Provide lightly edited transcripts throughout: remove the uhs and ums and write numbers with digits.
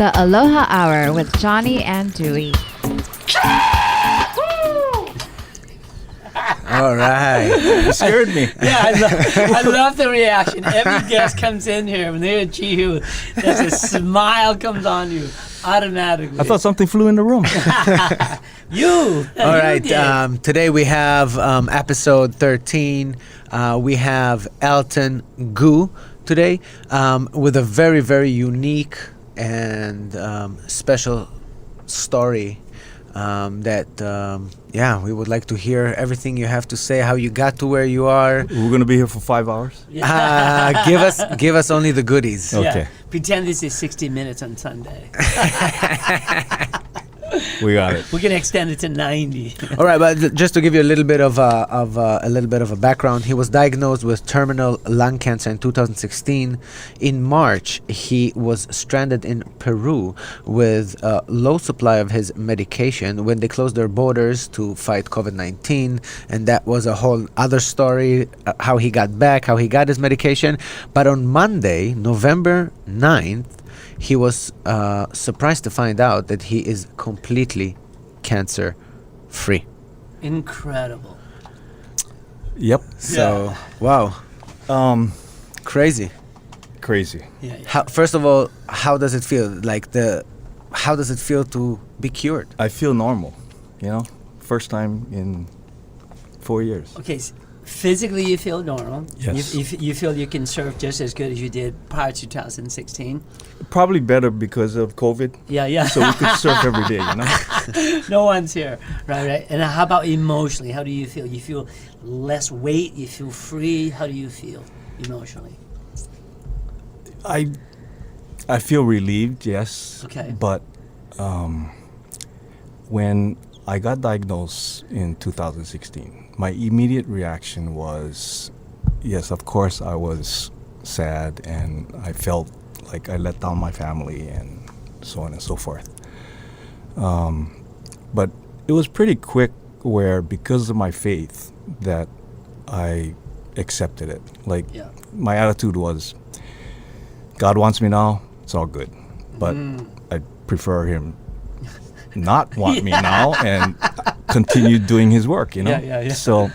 The Aloha Hour with Johnny and Dewey. All right. You scared me. Yeah, I love the reaction. Every guest comes in here when they hear Chihu, there's a smile comes on you automatically. I thought something flew in the room. All right. Today we have episode 13. We have Elton Goo today with a very, very unique and special story that we would like to hear everything you have to say, how you got to where you are. We're going to be here for 5 hours? Give us only the goodies. Okay. Yeah. Pretend this is 60 minutes on Sunday. We got it. We're gonna extend it to 90. All right, but just to give you a little bit of a background, he was diagnosed with terminal lung cancer in 2016. In March, he was stranded in Peru with a low supply of his medication when they closed their borders to fight COVID-19, and that was a whole other story. How he got back, how he got his medication. But on Monday, November 9th. He was surprised to find out that he is completely cancer-free. Incredible. Yep. So, wow. Crazy. Yeah. First of all, how does it feel? How does it feel to be cured? I feel normal, first time in 4 years. Okay, physically you feel normal. Yes. You feel you can surf just as good as you did prior to 2016. Probably better because of COVID. Yeah. So we could surf every day, No one's here. Right. And how about emotionally? How do you feel? You feel less weight? You feel free? How do you feel emotionally? I feel relieved, yes. Okay. But when I got diagnosed in 2016, my immediate reaction was, yes, of course I was sad and I felt like I let down my family and so on and so forth. But it was pretty quick where, because of my faith, that I accepted it. My attitude was, God wants me now, it's all good. But I prefer him not want me now and continue doing his work, Yeah. So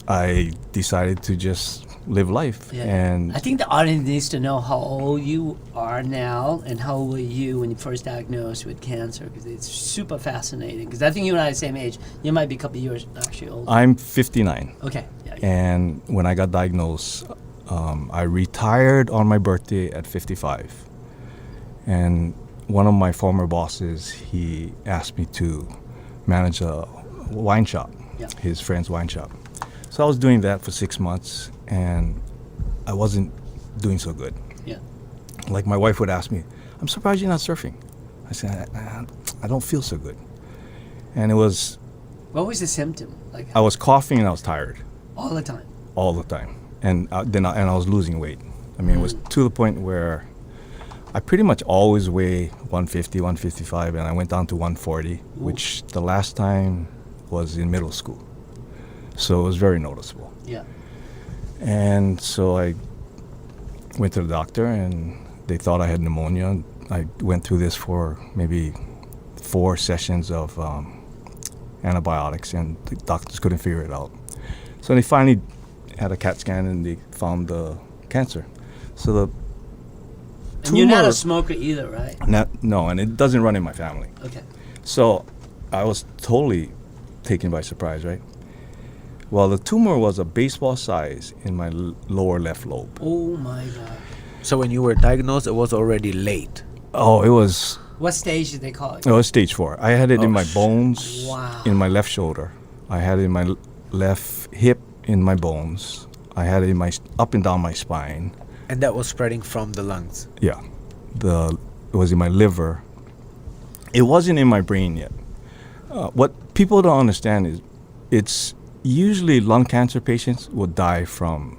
I decided to just live life. Yeah. And I think the audience needs to know how old you are now and how old were you when you first diagnosed with cancer, because it's super fascinating. Because I think you and I are the same age. You might be a couple of years actually older. I'm 59. Okay. Yeah. And when I got diagnosed, I retired on my birthday at 55. And one of my former bosses, he asked me to manage a wine shop, his friend's wine shop. So I was doing that for 6 months, and I wasn't doing so good. Yeah. Like, my wife would ask me, I'm surprised you're not surfing. I said, I don't feel so good. And it was... What was the symptom? I was coughing and I was tired. All the time? All the time. And then I was losing weight. I mean, it was to the point where I pretty much always weigh 150, 155, and I went down to 140, which the last time was in middle school. So it was very noticeable. Yeah. And so I went to the doctor, and they thought I had pneumonia. I went through this for maybe 4 sessions of antibiotics, and the doctors couldn't figure it out. So they finally had a CAT scan, and they found the cancer. So the And you're not a smoker either, right? No, and it doesn't run in my family. Okay. So I was totally taken by surprise, right? Well, the tumor was a baseball size in my lower left lobe. Oh my God. So when you were diagnosed, it was already late. Oh, it was... What stage did they call it? It was stage 4. I had it in my bones, Wow. in my left shoulder. I had it in my left hip, in my bones. I had it in my up and down my spine. And that was spreading from the lungs. Yeah. It was in my liver. It wasn't in my brain yet. What people don't understand is it's usually lung cancer patients will die from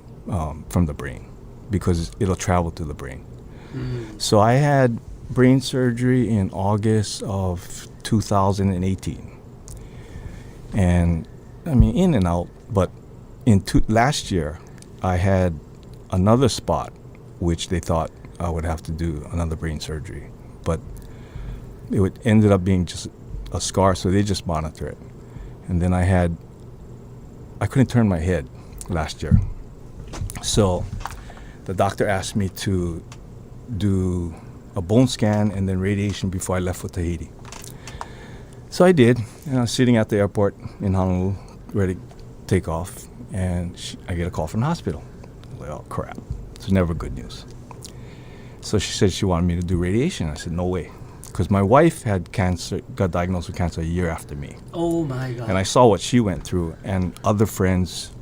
the brain because it'll travel to the brain. So I had brain surgery in August of 2018. And I mean, in and out, but last year I had another spot which they thought I would have to do another brain surgery. But it ended up being just a scar, so they just monitor it. And then I couldn't turn my head last year. So the doctor asked me to do a bone scan and then radiation before I left for Tahiti. So I did, and I was sitting at the airport in Honolulu, ready to take off, and I get a call from the hospital. I was like, oh crap, it's never good news. So she said she wanted me to do radiation. I said, no way. Because my wife had cancer, got diagnosed with cancer a year after me. Oh my God. And I saw what she went through, and other friends,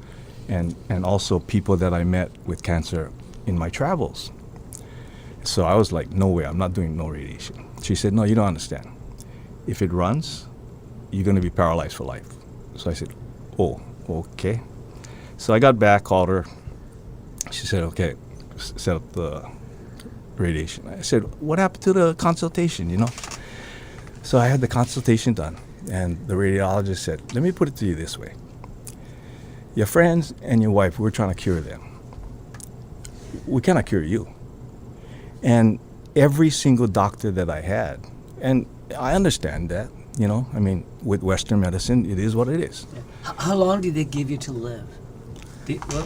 and also people that I met with cancer in my travels. So I was like, no way, I'm not doing no radiation. She said, no, you don't understand. If it runs, you're going to be paralyzed for life. So I said, oh, okay. So I got back, called her. She said, okay, set up the radiation. I said, what happened to the consultation, you know? So I had the consultation done, and the radiologist said, let me put it to you this way. Your friends and your wife, we're trying to cure them. We cannot cure you. And every single doctor that I had, and I understand that, you know, I mean, with Western medicine, it is what it is. Yeah. How long did they give you to live?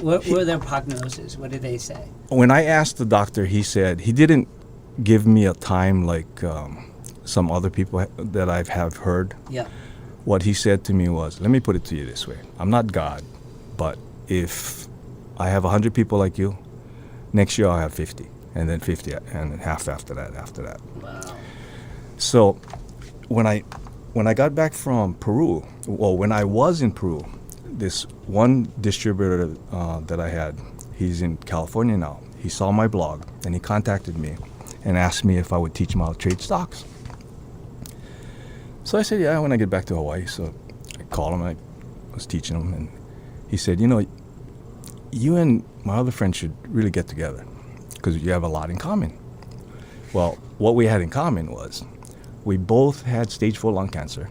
What were their prognosis? What did they say? When I asked the doctor, he said he didn't give me a time like some other people that I have heard. Yeah. What he said to me was, let me put it to you this way. I'm not God, but if I have 100 people like you, next year I'll have 50, and then 50, and half after that. Wow. So when I got back from Peru, well, when I was in Peru, this one distributor that I had, he's in California now. He saw my blog, and he contacted me and asked me if I would teach him how to trade stocks. So I said, yeah, when I get back to Hawaii. So I called him, and I was teaching him, and he said, you know, you and my other friend should really get together because you have a lot in common. Well, what we had in common was we both had stage 4 lung cancer,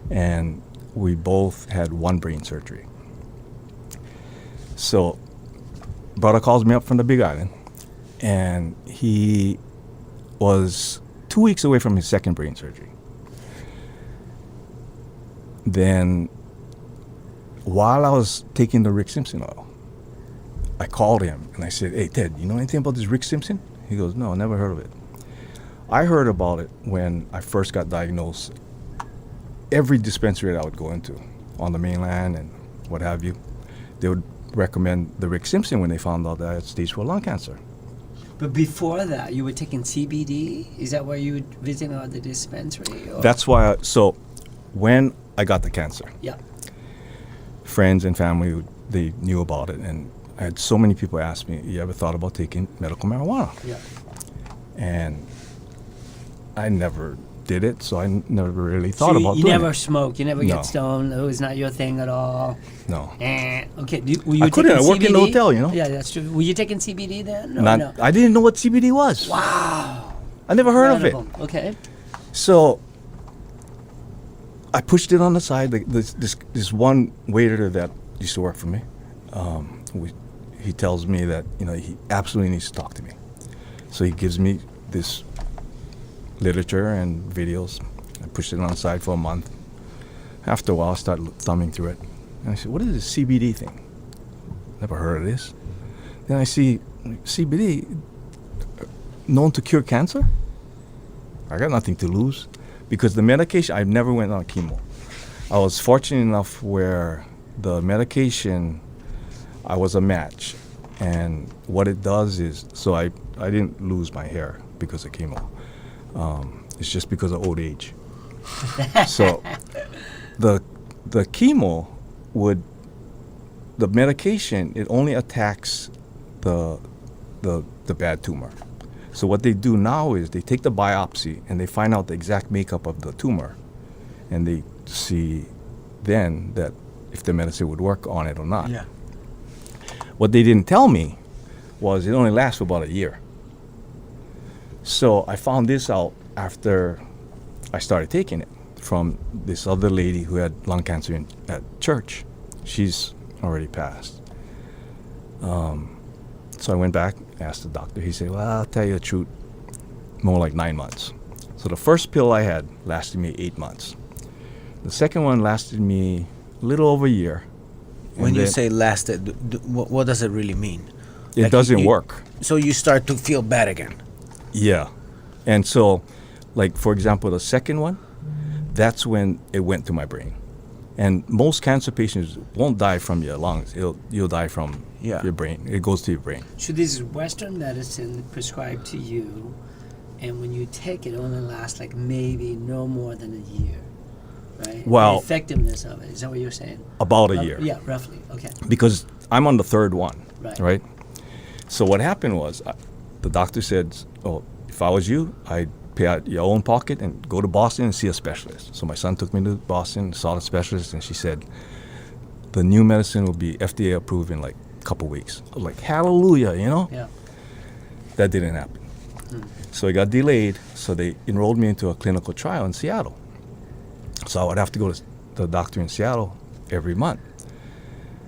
and we both had one brain surgery. So brother calls me up from the Big Island, and he was 2 weeks away from his second brain surgery. Then while I was taking the Rick Simpson oil, I called him and I said, hey Ted, you know anything about this Rick Simpson? He goes, no, never heard of it. I heard about it when I first got diagnosed. Every dispensary that I would go into on the mainland and what have you, they would recommend the Rick Simpson when they found out that I had stage 4 lung cancer. But before that, you were taking CBD? Is that why you were visiting the dispensary? Or? That's why, so when I got the cancer, Yeah. friends and family, they knew about it, and I had so many people ask me, you ever thought about taking medical marijuana? Yeah. And I never did it, so I never really thought about you doing never it. smoked, you never No. get stoned, it was not your thing at all. No. Okay, were you I couldn't, taking I worked in CBD? a hotel, you know. Yeah, that's true. Were you taking CBD then? Not, I didn't know what CBD was. Wow. I never heard of it. Incredible. Okay. So I pushed it on the side. This one waiter that used to work for me, he tells me that, you know, he absolutely needs to talk to me. So he gives me this literature and videos. I pushed it on the side for a month. After a while, I started thumbing through it. And I said, what is this CBD thing? Never heard of this. Then I see CBD known to cure cancer? I got nothing to lose. Because the medication, I never went on chemo. I was fortunate enough where the medication, I was a match. And what it does is, so I didn't lose my hair because of chemo. It's just because of old age. So the chemo the medication, it only attacks the bad tumor. So what they do now is they take the biopsy and they find out the exact makeup of the tumor, and they see then that if the medicine would work on it or not. Yeah. What they didn't tell me was it only lasts for about a year. So I found this out after I started taking it from this other lady who had lung cancer at church. She's already passed. So I went back, asked the doctor. He said, well, I'll tell you the truth, more like 9 months. So the first pill I had lasted me 8 months. The second one lasted me a little over a year. When And you then say lasted, what does it really mean? it Like doesn't work. So you start to feel bad again. Yeah. And so, like, for example, the second one, that's when it went to my brain. And most cancer patients won't die from your lungs. You'll die from Yeah. your brain. It goes to your brain. So this is Western medicine prescribed to you, and when you take it, it only lasts like maybe no more than a year, right? Well- The effectiveness of it, is that what you're saying? About a year. Yeah, roughly. Okay. Because I'm on the third one, Right. right? So what happened was, the doctor said, "Oh, if I was you, I'd pay out your own pocket and go to Boston and see a specialist." So my son took me to Boston, saw the specialist, and she said, "The new medicine will be FDA approved in like a couple weeks." I was like, "Hallelujah!" You know? Yeah. That didn't happen. So it got delayed. So they enrolled me into a clinical trial in Seattle. So I would have to go to the doctor in Seattle every month.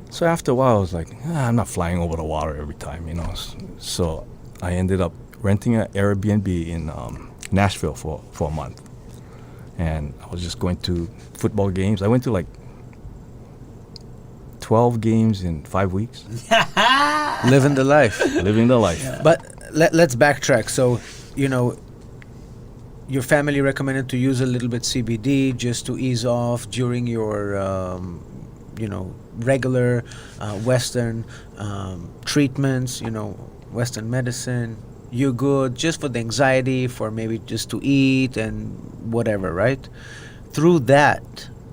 So after a while, I was like, I'm not flying over the water every time, you know. So I ended up renting an Airbnb in Nashville for a month. And I was just going to football games. I went to like 12 games in 5 weeks, Living the life. living the life. But let's backtrack. So, you know, your family recommended to use a little bit CBD just to ease off during your, regular Western treatments, Western medicine. You're good just for the anxiety, for maybe just to eat and whatever, right? Through that,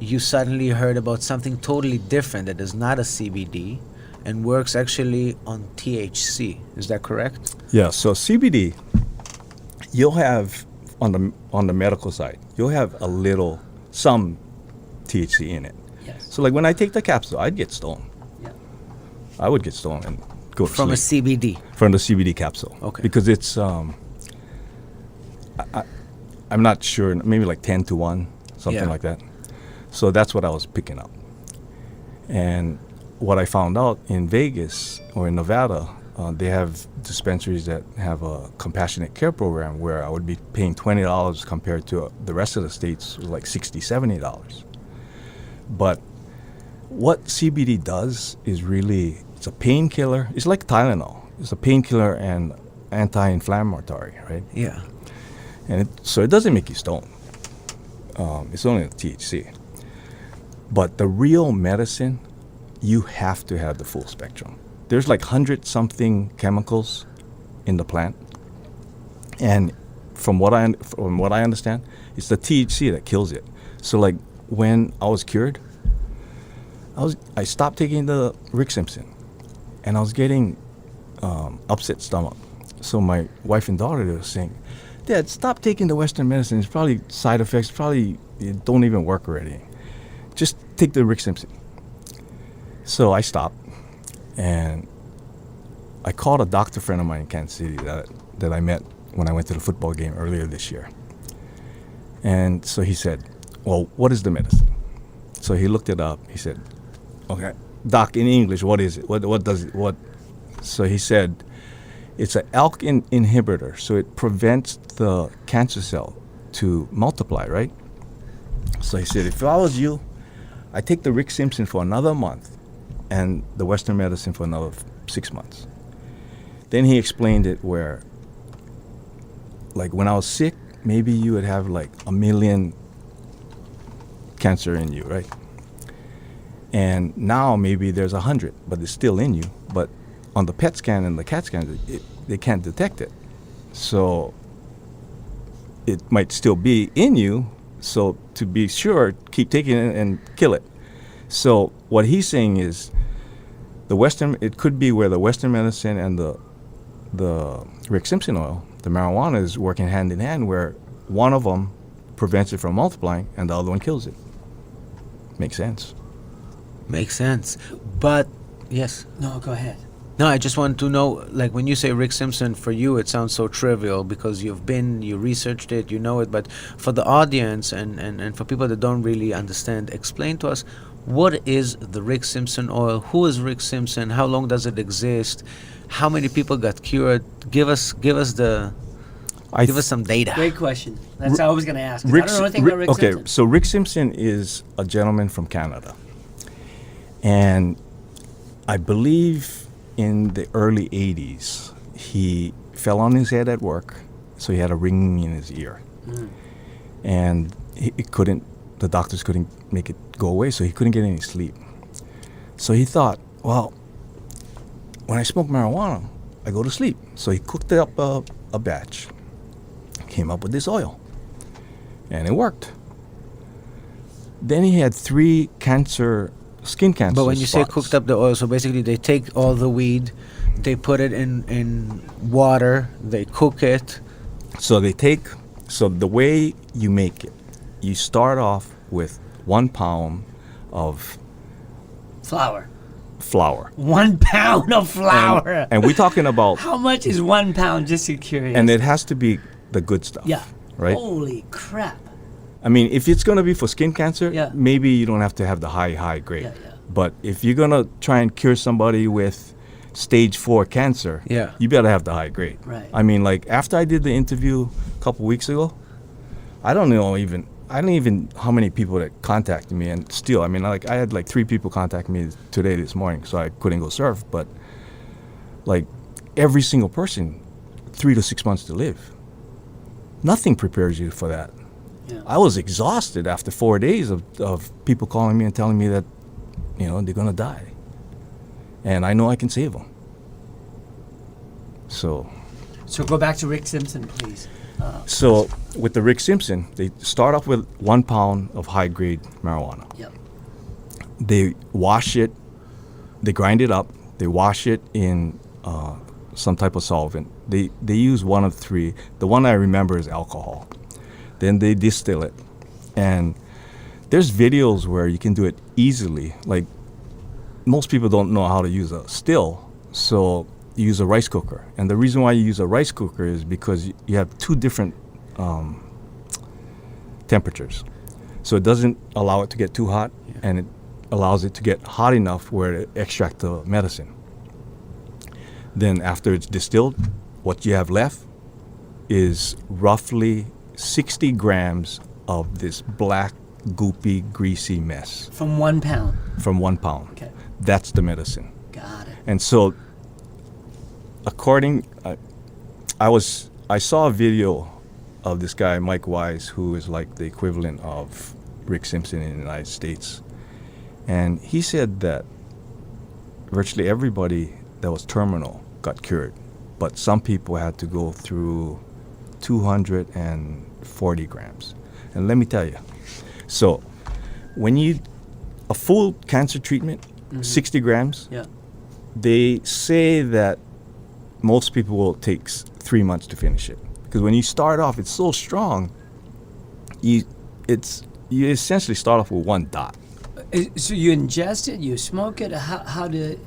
you suddenly heard about something totally different that is not a CBD and works actually on THC. Is that correct? Yeah, so CBD, you'll have on the medical side, you'll have some THC in it. Yes. So like when I take the capsule, I'd get stoned. Yeah. I would get stoned and go to From a sleep CBD. from the CBD capsule. Okay. Because it's I'm not sure, maybe like 10 to 1, something Yeah. like that. So that's what I was picking up. And what I found out in Vegas or in Nevada, they have dispensaries that have a compassionate care program where I would be paying $20 compared to the rest of the states was like $60, $70. But what CBD does is really, it's a painkiller. It's like Tylenol. It's a painkiller and anti-inflammatory, right? Yeah. And so it doesn't make you stoned. It's only the THC. But the real medicine, you have to have the full spectrum. There's like 100-something chemicals in the plant, and from what I understand, it's the THC that kills it. So like when I was cured, I stopped taking the Rick Simpson, and I was getting upset stomach. So my wife and daughter, they were saying, "Dad, stop taking the Western medicine. It's probably side effects. Probably it don't even work already. Just take the Rick Simpson." So I stopped, and I called a doctor friend of mine in Kansas City that I met when I went to the football game earlier this year. And so he said, "Well, what is the medicine?" So he looked it up. He said, "Okay, doc, in English, what is it? What does it, what?" So he said, "It's an ALK inhibitor, so it prevents the cancer cell to multiply, right?" So he said, "If I was you, I take the Rick Simpson for another month and the Western medicine for another 6 months." Then he explained it where, like when I was sick, maybe you would have like 1 million cancer in you, right? And now maybe there's 100, but it's still in you. But on the PET scan and the CAT scan, they can't detect it. So it might still be in you. So to be sure, keep taking it and kill it. So what he's saying is it could be where the Western medicine and the Rick Simpson oil, the marijuana, is working hand in hand, where one of them prevents it from multiplying and the other one kills it. Makes sense. Makes sense. But, yes. No, go ahead. No, I just want to know, like, when you say Rick Simpson, for you it sounds so trivial because you researched it, you know it, but for the audience and for people that don't really understand, explain to us, what is the Rick Simpson oil? Who is Rick Simpson? How long does it exist? How many people got cured? Give us some data. Great question. That's what I was going to ask. 'Cause I Rick, don't know anything about Rick okay, Simpson. so Rick Simpson is a gentleman from Canada, and I believe in the early 80s, he fell on his head at work, so he had a ringing in his ear. And the doctors couldn't make it go away, so he couldn't get any sleep. So he thought, well, when I smoke marijuana, I go to sleep. So he cooked up a batch, came up with this oil, and it worked. Then he had 3 skin cancer But when you say spots. cooked up the oil, so basically they take all the weed, they put it in water, they cook it. So the way you make it, you start off with 1 pound of Flour. flour. 1 pound of flour. And we're talking about, How much is 1 pound? Just so curious. and it has to be the good stuff. Yeah. Right? Holy crap. I mean, if it's going to be for skin cancer, Yeah. maybe you don't have to have the high grade. Yeah, yeah. But if you're going to try and cure somebody with stage 4 cancer, Yeah. you better have the high grade. Right. I mean, like, after I did the interview a couple weeks ago, I don't even how many people that contacted me, and still, I mean, like, I had like 3 people contact me today this morning, so I couldn't go surf, but like every single person, 3 to 6 months to live. Nothing prepares you for that. Yeah. I was exhausted after 4 days of people calling me and telling me that, they're gonna die, and I know I can save them. So go back to Rick Simpson, please. So with the Rick Simpson, they start off with 1 pound of high-grade marijuana. Yep. They wash it, they grind it up, they wash it in some type of solvent. They use one of 3. The one I remember is alcohol. Then they distill it. And there's videos where you can do it easily. Like, most people don't know how to use a still, so you use a rice cooker. And the reason why you use a rice cooker is because you have 2 different temperatures. So it doesn't allow it to get too hot, and it allows it to get hot enough where it extracts the medicine. Then after it's distilled, what you have left is roughly 60 grams of this black, goopy, greasy mess From 1 pound. from 1 pound. Okay. That's the medicine. Got it. And so, I saw a video of this guy, Mike Wise, who is like the equivalent of Rick Simpson in the United States. And he said that virtually everybody that was terminal got cured, but some people had to go through 240 grams. And let me tell you, so when a full cancer treatment, 60 grams, Yeah. they say that most people will take 3 months to finish it, because when you start off, it's so strong. You essentially start off with 1 dot. So you ingest it, you smoke it. How do you?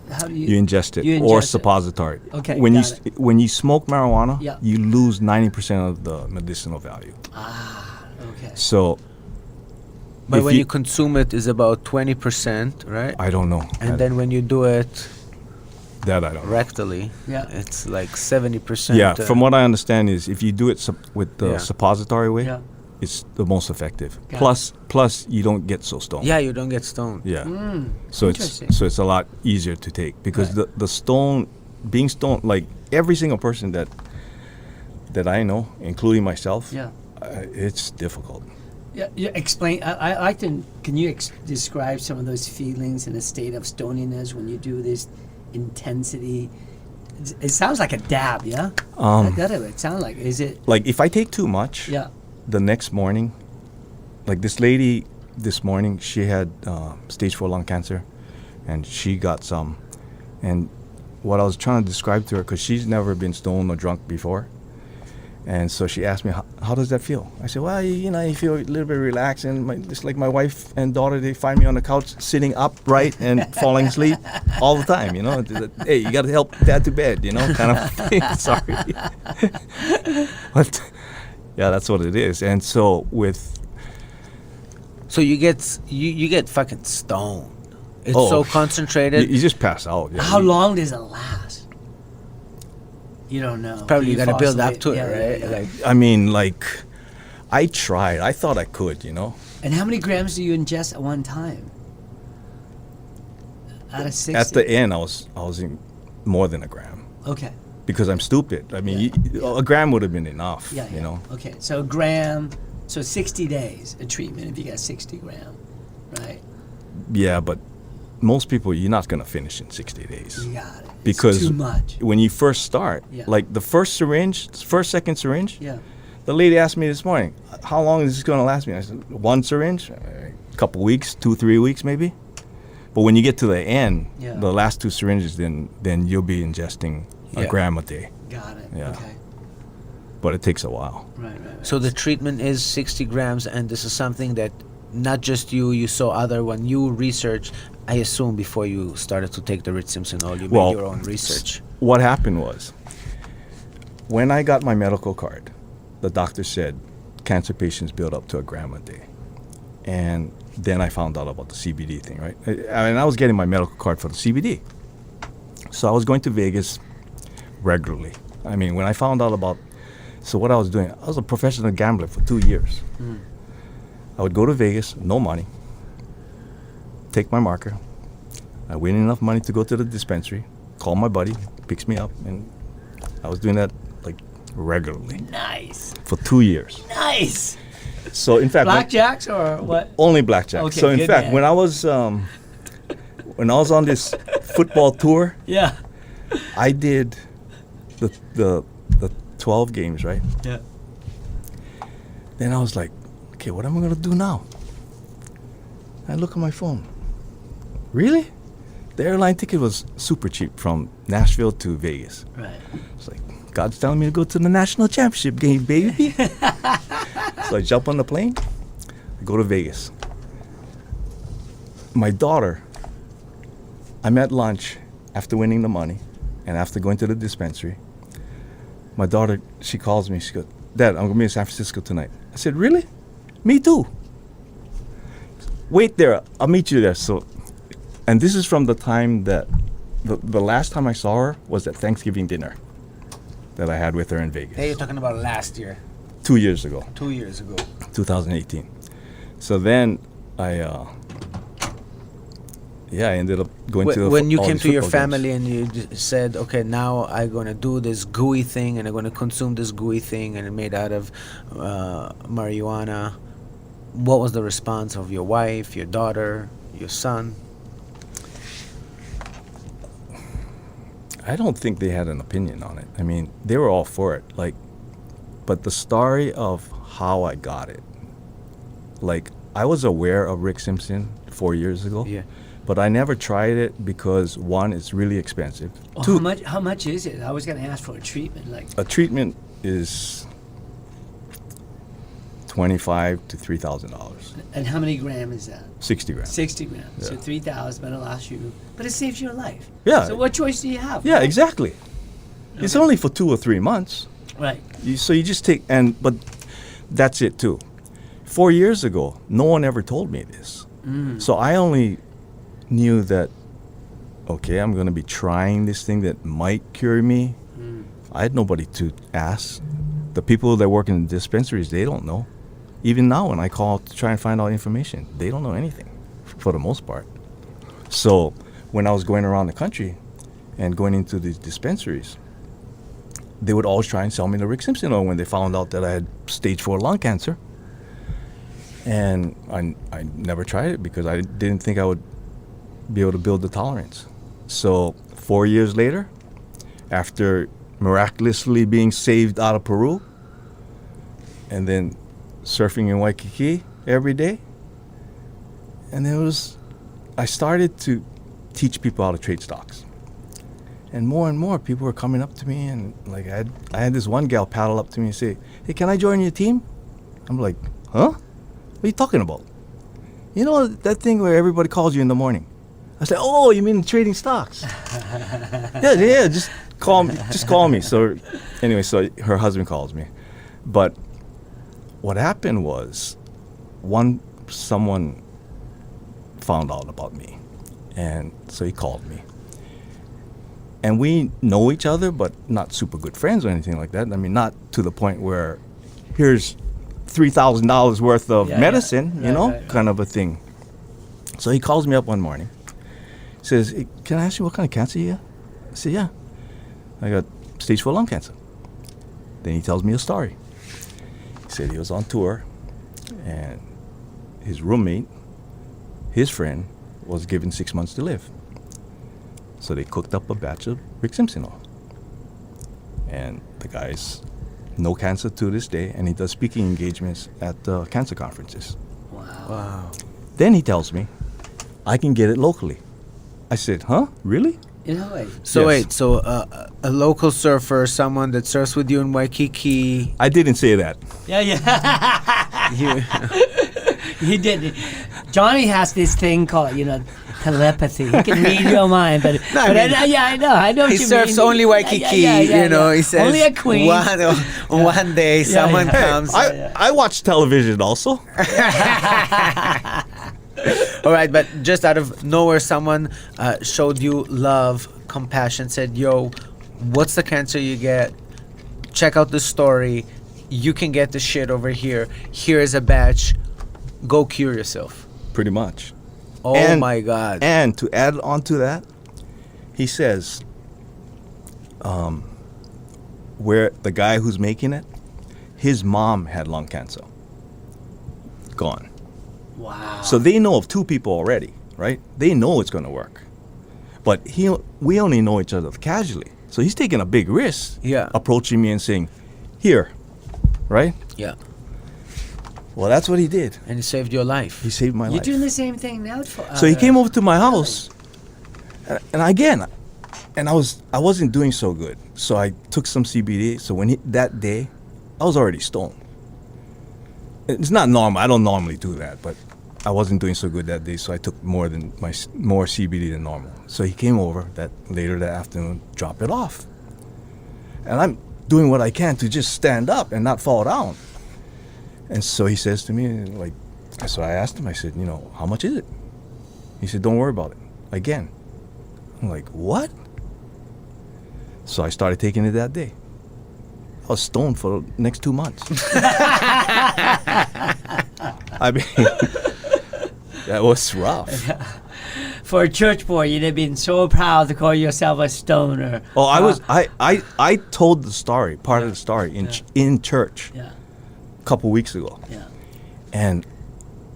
You ingest it, You or ingest it. suppository. Okay, When got when you smoke marijuana, Yeah. you lose 90% of the medicinal value. Okay. So, But if when you consume it is about 20%, right? I don't know. And then when you do it that I don't know. rectally, Yeah. it's like 70%. Yeah, from what I understand is if you do it with the Yeah. suppository way, Yeah. it's the most effective. Got Plus you don't get so stoned. Yeah, you don't get stoned. Yeah. Mm, So interesting. it's a lot easier to take, because Right. being stoned, like every single person that I know, including myself, Yeah. it's difficult. Yeah, explain. I like to. Can you describe some of those feelings in a state of stoniness when you do this intensity? It sounds like a dab, yeah. That it sounds like. Is it? Like if I take too much, Yeah. the next morning, like this lady this morning, she had stage 4 lung cancer, and she got some. And what I was trying to describe to her, because she's never been stoned or drunk before, and so she asked me, how does that feel? I said, well, you feel a little bit relaxed, and it's like my wife and daughter, they find me on the couch sitting upright and falling asleep all the time, Hey, you got to help dad to bed, kind of thing. Sorry. But yeah, that's what it is. And so So you get fucking stoned. It's so concentrated. You just pass out. Yeah. How long does it last? You don't know. Probably you got to fall build up asleep? to it, Yeah, right? yeah, yeah. Like, I mean, I tried. I thought I could, And how many grams do you ingest at one time? Out of 60? At the end, I was in more than a gram. Okay. Because I'm stupid. I mean, a gram would have been enough, Yeah. Okay, so a gram, so 60 days a treatment if you got 60 gram, right? Yeah, but most people, you're not going to finish in 60 days. You got it. Because it's too much. when you first start, like the second syringe, Yeah. the lady asked me this morning, how long is this going to last me? I said, one syringe, a couple weeks, 2-3 weeks maybe. But when you get to the end, the last 2 syringes, then you'll be ingesting a gram a day. Got it. Yeah. Okay. But it takes a while. Right. so the treatment is 60 grams, and this is something that not just you saw when you researched, I assume before you started to take the Rick Simpson oil, you made your own research. What happened was, when I got my medical card, the doctor said cancer patients build up to a gram a day. And then I found out about the CBD thing, right? I was getting my medical card for the CBD. So I was going to Vegas regularly. I mean, when I found out so what I was doing, I was a professional gambler for 2 years. I would go to Vegas, no money, take my marker. I win enough money to go to the dispensary, call my buddy, picks me up, and I was doing that regularly. Nice. For 2 years. Nice. So in fact, Blackjacks or what? only blackjack. Okay, so in good fact, man. when I was on this football tour, Yeah. I did the 12 games, right? Yeah. Then I was like, okay, what am I gonna do now? I look at my phone. Really? The airline ticket was super cheap from Nashville to Vegas. Right. It's like, God's telling me to go to the national championship game, baby. So I jump on the plane, I go to Vegas. My daughter, I'm at lunch after winning the money and after going to the dispensary. My daughter, she calls me, she goes, Dad, I'm gonna be in San Francisco tonight. I said, really? Me too. Wait there, I'll meet you there. So, and this is from the time that, the last time I saw her was at Thanksgiving dinner that I had with her in Vegas. Hey, you're talking about last year, 2 years ago, 2 years ago. 2018. So then I ended up going to When you all came these to your football family games. and you said, okay, now I'm going to do this gooey thing and I'm going to consume this gooey thing and it made out of marijuana, what was the response of your wife, your daughter, your son? I don't think they had an opinion on it. I mean, they were all for it. But the story of how I got it, I was aware of Rick Simpson 4 years ago. Yeah. But I never tried it because, one, it's really expensive. Well, Two, how much is it? I was gonna ask for a treatment. a treatment is $2,500 to $3,000. And how many grams is that? 60 grams. 60 grams. So Yeah. 3,000, but it'll last you. But it saves your life. Yeah. So what choice do you have? Yeah, exactly. It's Okay. only for 2 or 3 months. Right. So you just take, but that's it too. 4 years ago, no one ever told me this. So I only knew that, okay, I'm going to be trying this thing that might cure me. I had nobody to ask. The people that work in the dispensaries, they don't know. Even now when I call to try and find out information, they don't know anything for the most part. So when I was going around the country and going into these dispensaries, they would always try and sell me the Rick Simpson oil when they found out that I had stage 4 lung cancer. And I never tried it because I didn't think I would be able to build the tolerance. So 4 years later, after miraculously being saved out of Peru, and then surfing in Waikiki every day, and I started to teach people how to trade stocks. and more people were coming up to me, and like I had this one gal paddle up to me and say, "Hey, can I join your team?" I'm like, "Huh? What are you talking about?" You know that thing where everybody calls you in the morning? I said, "Oh, you mean trading stocks?" yeah, just call me. So anyway, so her husband calls me. But what happened was someone found out about me, and so he called me. And we know each other, but not super good friends or anything like that. I mean, not to the point where here's $3,000 worth of medicine, you know, kind of a thing. So he calls me up one morning. He says, "Hey, can I ask you what kind of cancer you have?" I said, "Yeah, I got stage 4 lung cancer." Then he tells me a story. He said he was on tour, and his roommate, his friend, was given 6 months to live. So they cooked up a batch of Rick Simpson oil. And the guy's no cancer to this day, and he does speaking engagements at cancer conferences. Wow. Then he tells me, I can get it locally. I said, huh? Really? In Hawaii. So Yes. wait, so a local surfer, someone that surfs with you in Waikiki. I didn't say that. Yeah. You, He did. Johnny has this thing called, telepathy. He can read your mind, but I mean, I know. What he you surfs mean. only Waikiki. He says only a queen. One day someone comes. I watch television also. All right, but just out of nowhere, someone showed you love, compassion, said, "Yo, what's the cancer you get? Check out the story. You can get the shit over here. Here is a batch. Go cure yourself." Pretty much. Oh my God. And to add on to that, he says, where the guy who's making it, his mom had lung cancer. Gone. Wow. So they know of 2 people already, right? They know it's going to work. But we only know each other casually. So he's taking a big risk, Yeah. approaching me and saying, "Here," right? Yeah. Well, that's what he did. And it saved your life. He saved my You're life. doing the same thing now. So he came over to my house, and I wasn't doing so good. So I took some CBD. So that day, I was already stoned. It's not normal. I don't normally do that, but I wasn't doing so good that day. So I took more CBD than normal. So he came over later that afternoon, drop it off, and I'm doing what I can to just stand up and not fall down. And so he says to me, so I asked him, I said, how much is it? He said, "Don't worry about it." Again. I'm like, what? So I started taking it that day. I was stoned for the next 2 months. I mean, that was rough. For a church boy, you'd have been so proud to call yourself a stoner. Oh, I told the story, part of the story in church Yeah. a couple weeks ago. Yeah. And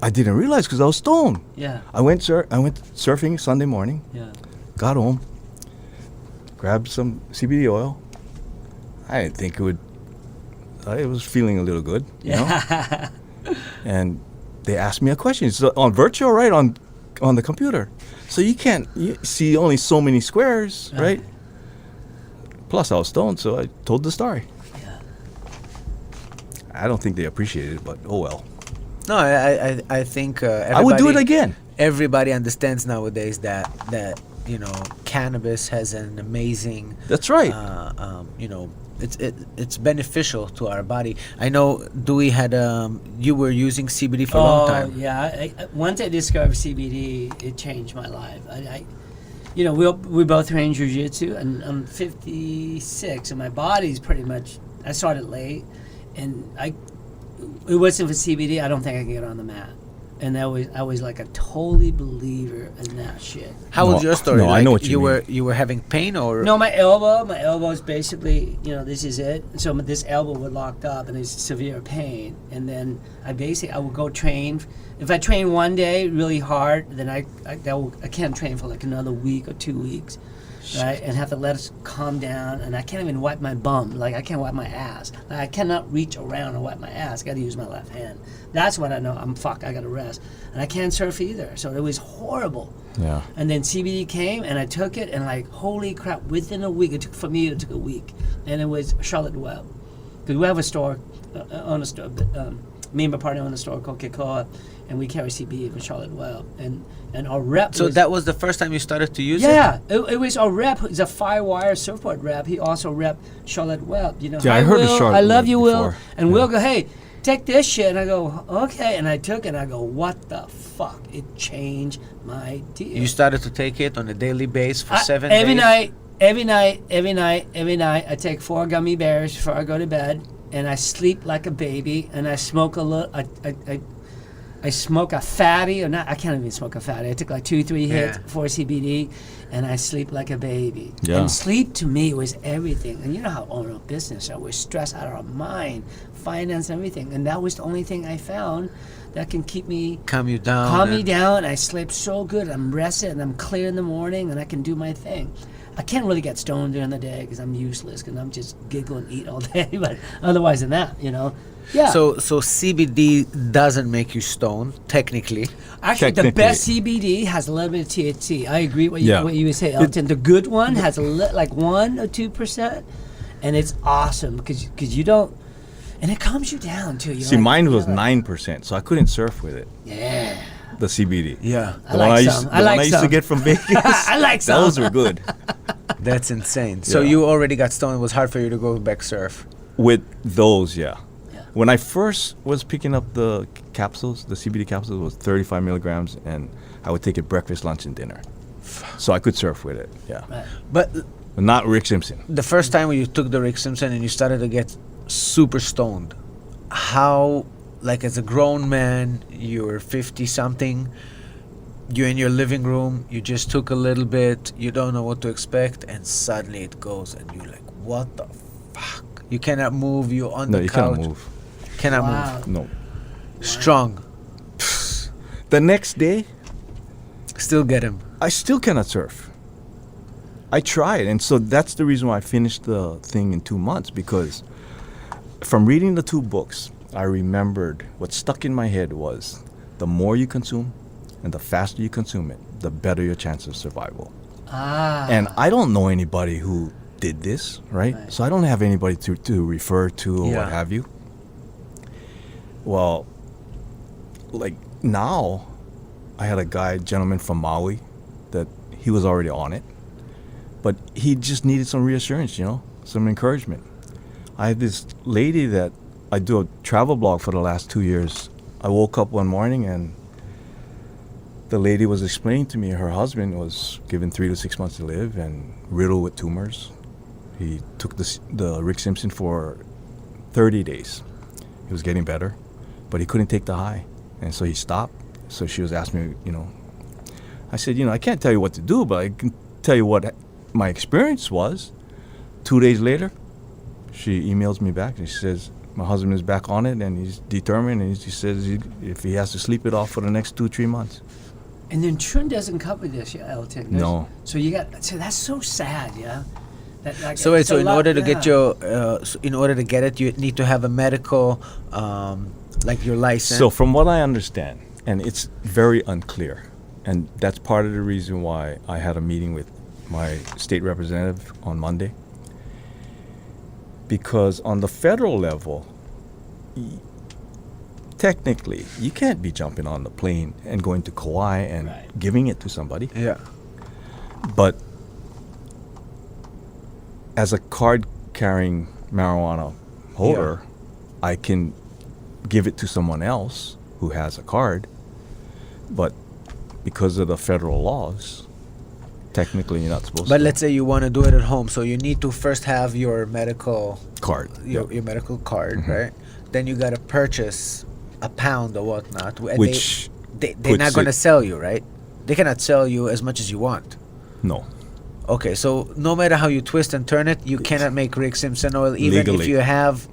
I didn't realize because I was stoned. Yeah. I went surfing Sunday morning, Yeah. got home, grabbed some CBD oil. I didn't think it would. I was feeling a little good, you know. And they asked me a question. It's on virtual, right, on the computer. So you see only so many squares, right? Plus I was stoned, so I told the story. Yeah. I don't think they appreciated it, but oh well. No, I think I would do it again. Everybody understands nowadays that cannabis has an amazing. That's right. It's beneficial to our body. I know Dewey had you were using CBD for a long time. Yeah. Once I discovered CBD, it changed my life. We both train jiu-jitsu, and I'm 56, and my body's pretty much. I started late, and it wasn't for CBD. I don't think I could get on the mat. And I was like a totally believer in that shit. How was your story? No, I know what you mean. You were having pain or No, my elbow is basically, this is it. So this elbow was locked up and it's severe pain. And then I would go train. If I train one day really hard, then I can't train for like another week or 2 weeks. right? And have to let us calm down. And I can't even wipe my bum. Like, I can't wipe my ass. Like, I cannot reach around and wipe my ass. I got to use my left hand. That's when I know I got to rest. And I can't surf either. So it was horrible. Yeah. And then CBD came, and I took it, and like, holy crap, within a week, it took a week. And it was Charlotte Web. Because we have a store, me and my partner own a store called Kikoa, and we carry CBD from Charlotte Web. And our rep. So that was the first time you started to use it? Yeah, it was our rep. He's a Firewire surfboard rep. He also rep Charlotte Web. You know, Yeah, I heard Will, of Charlotte I love Web you, Will. before. And Yeah. Will go, hey, take this shit. And I go, okay. And I took it, and I go, what the fuck? It changed my deal. You started to take it on a daily basis for 7 every days? Every night, I take 4 gummy bears before I go to bed, and I sleep like a baby, and I smoke a little. I smoke a fatty, or not. I can't even smoke a fatty. I took like 2-3 hits for CBD, and I sleep like a baby. Yeah. And sleep to me was everything. And you know how own a business, we're stressed out of our mind, finance, and everything. And that was the only thing I found that can keep me Calm you down. calm me and- down. I sleep so good. I'm rested, and I'm clear in the morning, and I can do my thing. I can't really get stoned during the day because I'm useless, because I'm just giggle and eat all day. But otherwise than that, you know. Yeah. So CBD doesn't make you stoned, technically. Actually, the Technically. best CBD has a little bit of THC. I agree with Yeah. what you would say, Elton. The good one has like 1 or 2%, and it's awesome because you don't, and it calms you down too. You're See, like, mine was you're like, 9%, so I couldn't surf with it. Yeah. The CBD. Yeah. I like some. The one I used to some. get from Vegas. I like some. Those were good. That's insane. So Yeah. you already got stoned. It was hard for you to go back surf. With those, yeah. Yeah. When I first was picking up the capsules, the CBD capsules was 35 milligrams, and I would take it breakfast, lunch, and dinner. So I could surf with it, yeah. Right. But But not Rick Simpson. the first time when you took the Rick Simpson and you started to get super stoned, how, like as a grown man, you're 50 something, you're in your living room, you just took a little bit, you don't know what to expect, and suddenly it goes, and you're like, what the fuck? You cannot move, you're on No, the you couch. cannot move. Cannot Wow. move. No. Strong. The next day, Still get him. I still cannot surf. I tried, and so that's the reason why I finished the thing in 2 months, because from reading the 2 books, I remembered what stuck in my head was the more you consume and the faster you consume it, the better your chance of survival. And I don't know anybody who did this, right? Right. So I don't have anybody to refer to or Yeah. what have you. Well, like now, I had a gentleman from Maui, that he was already on it, but he just needed some reassurance, some encouragement. I had this lady that I do a travel blog for the last 2 years. I woke up one morning and the lady was explaining to me her husband was given 3 to 6 months to live and riddled with tumors. He took the Rick Simpson for 30 days. He was getting better, but he couldn't take the high, and so he stopped. So she was asking me, I said, I can't tell you what to do, but I can tell you what my experience was. 2 days later, she emails me back and she says, my husband is back on it and he's determined, and he says if he has to sleep it off for the next 2-3 months. And then Trin doesn't cover this, yeah, Elton. No. So that's so sad, yeah. That, like, So wait, it's so a in lot- order to yeah. get your, in order to get it, you need to have a medical, like your license. So from what I understand, and it's very unclear, and that's part of the reason why I had a meeting with my state representative on Monday, because on the federal level, technically, you can't be jumping on the plane and going to Kauai and Right. giving it to somebody. Yeah. But as a card-carrying marijuana holder, I can give it to someone else who has a card. But because of the federal laws, technically you're not supposed to. But let's say you want to do it at home, so you need to first have your medical card. your medical card, Mhm. right? Then you gotta purchase a pound or whatnot. And Which they're puts not gonna it- sell you, right? They cannot sell you as much as you want. No. Okay, so no matter how you twist and turn it, you cannot make Rick Simpson oil, even if Legally. you have.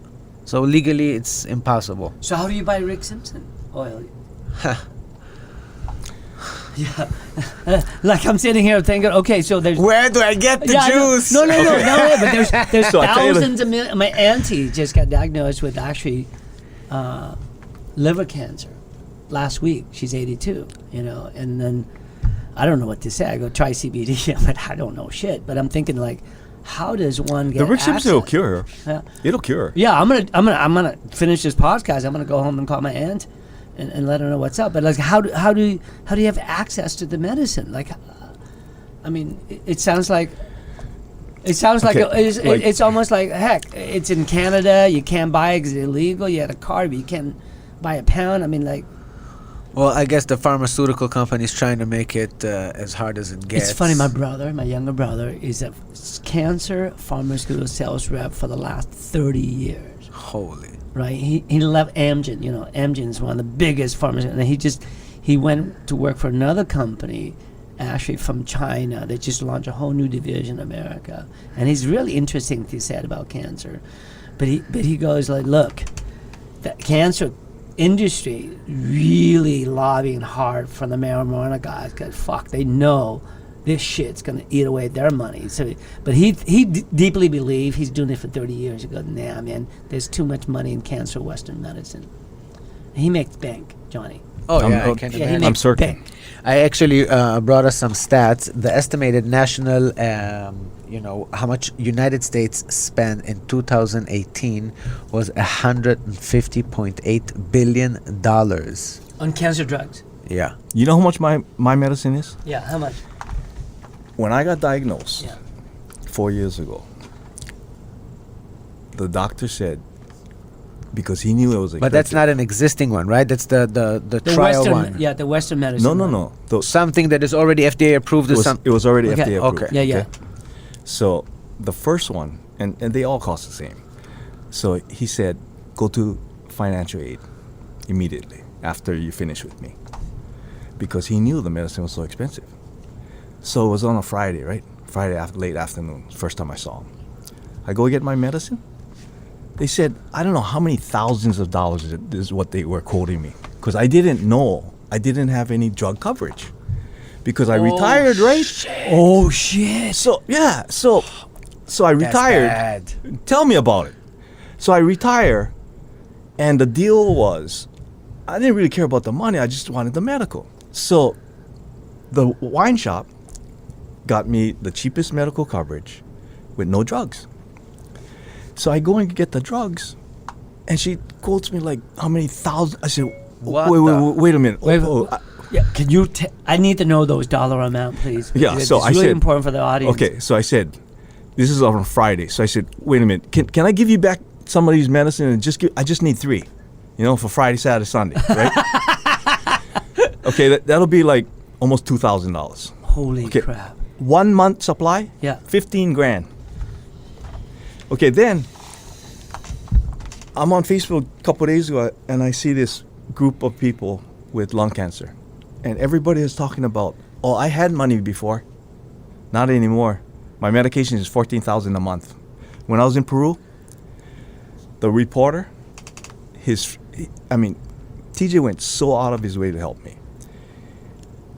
So legally, it's impossible. So how do you buy Rick Simpson oil? Like I'm sitting here thinking, okay, so there's Where do I get the juice? No, but there's So I tell you thousands of millions. My auntie just got diagnosed with actually liver cancer last week. She's 82, and then I don't know what to say. I go try CBD, but I don't know shit. But I'm thinking like, how does one get The Rick Simpson will access? cure her. Yeah. It'll cure her. Yeah, I'm gonna finish this podcast. I'm gonna go home and call my aunt and let her know what's up. But like, how do you have access to the medicine? Like, I mean, it sounds like it's almost like heck. It's in Canada. You can't buy it 'cause it's illegal. You had a card, but you can't buy a pound. I mean, like. Well, I guess the pharmaceutical company's trying to make it as hard as it gets. It's funny, my younger brother, is a cancer pharmaceutical sales rep for the last 30 years. Holy. Right? He left Amgen. Amgen is one of the biggest pharmaceuticals. And he went to work for another company, actually from China. They just launched a whole new division in America. And he's really interesting to say about cancer. But he goes like, look, the cancer industry really lobbying hard for the marijuana guys because they know this shit's gonna eat away their money. So, but he deeply believes, he's doing it for 30 years. He goes, nah, man, there's too much money in cancer Western medicine. He makes bank, Johnny. Oh, I'm- yeah, I oh, can Yeah, he imagine. makes I'm certain. bank. I actually brought us some stats. The estimated national, how much United States spent in 2018 was $150.8 billion. On cancer drugs. Yeah. You know how much my medicine is? Yeah, how much? When I got diagnosed Yeah. 4 years ago, the doctor said, because he knew it was expensive. But that's not an existing one, right? That's the The trial Western, one. yeah, the Western medicine. No, no, one. no. The- Something that is already FDA approved it, or was, something. it was already Okay, FDA approved. okay. Yeah. So the first one, and they all cost the same. So he said, go to financial aid immediately after you finish with me. Because he knew the medicine was so expensive. So it was on a Friday, right? Friday late afternoon, first time I saw him. I go get my medicine. They said, I don't know how many thousands of dollars is what they were quoting me. Because I didn't know. I didn't have any drug coverage. Because I retired, right? Oh, shit. So, yeah. So I That's retired. bad. Tell me about it. So I retire, and the deal was, I didn't really care about the money. I just wanted the medical. So the wine shop got me the cheapest medical coverage with no drugs. So I go and get the drugs, and she quotes me like, how many thousands? I said, What wait a minute. Wait, Oh, yeah, can you? I need to know those dollar amount, please. Yeah, It's so I really said- important for the audience. Okay, so I said, this is on Friday. So I said, wait a minute, can I give you back some of these medicine and I just need 3, for Friday, Saturday, Sunday, right? Okay, that'll be like almost $2,000. Holy Okay. crap! 1 month supply, Yeah. 15 grand. Okay, then I'm on Facebook a couple days ago, and I see this group of people with lung cancer, and everybody is talking about, oh, I had money before, not anymore. My medication is $14,000 a month. When I was in Peru, the reporter, TJ went so out of his way to help me.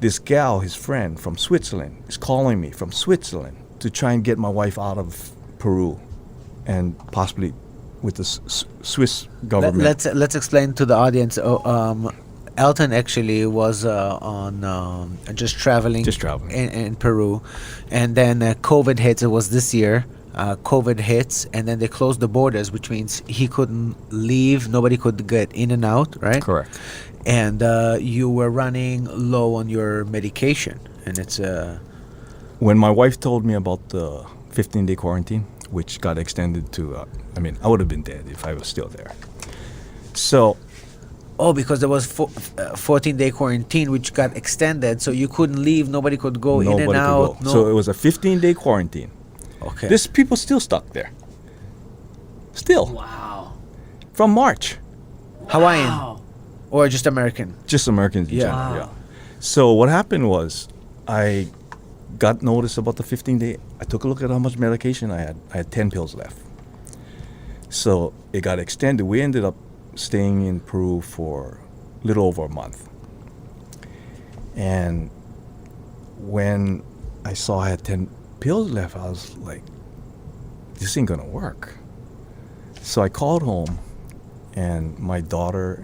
This gal, his friend from Switzerland, is calling me from Switzerland to try and get my wife out of Peru, and possibly with the Swiss government. Let's explain to the audience. Elton actually was just traveling. In Peru, and then COVID hits. It was this year. COVID hits, and then they closed the borders, which means he couldn't leave. Nobody could get in and out, right? Correct. And you were running low on your medication, and it's When my wife told me about the 15-day quarantine, which got extended to, I would have been dead if I was still there. So, because there was 14-day quarantine, which got extended, so you couldn't leave. Nobody could go in and nobody out. could go. So it was a 15-day quarantine. Okay. There's people still stuck there. Still. Wow. From March. Hawaiian Wow. or just American? Just Americans in Yeah. general, Wow. yeah. So what happened was, I got notice about the 15-day. I took a look at how much medication I had. I had 10 pills left. So it got extended. We ended up staying in Peru for a little over a month. And when I saw I had 10 pills left, I was like, this ain't gonna work. So I called home, and my daughter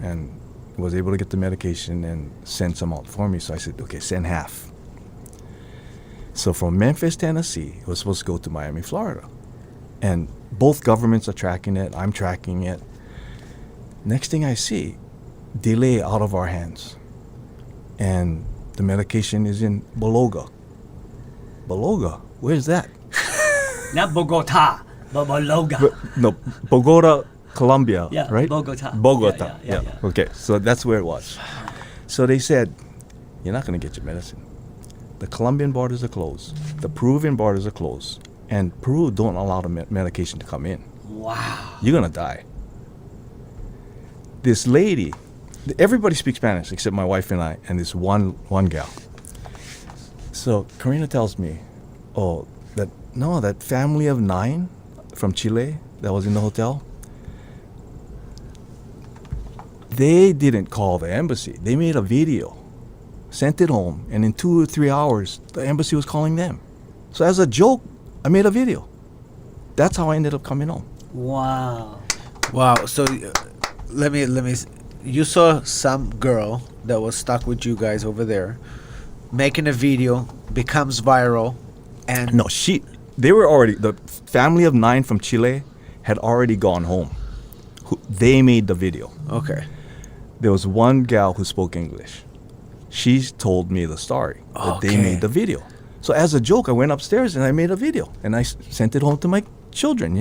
was able to get the medication and send some out for me. So I said, okay, send half. So from Memphis, Tennessee, it was supposed to go to Miami, Florida. And both governments are tracking it. I'm tracking it. Next thing I see, delay out of our hands. And the medication is in Beloga. Beloga? Where's that? Not Bogota, but Beloga. No, Bogota, Colombia, Yeah, right? Bogota. Bogota, Yeah. Okay, so that's where it was. So they said, you're not going to get your medicine. The Colombian borders are closed. The Peruvian borders are closed. And Peru don't allow the medication to come in. Wow. You're going to die. This lady, everybody speaks Spanish except my wife and I, and this one gal. So Karina tells me, that family of 9 from Chile that was in the hotel, they didn't call the embassy. They made a video, sent it home, and in 2 or 3 hours, the embassy was calling them. So as a joke, I made a video. That's how I ended up coming home. Wow. Wow. So let me. You saw some girl that was stuck with you guys over there, making a video, becomes viral, and No, they were already, the family of 9 from Chile had already gone home. They made the video. Okay. There was one gal who spoke English. She told me the story that they Okay. made the video. So as a joke, I went upstairs and I made a video and I sent it home to my children,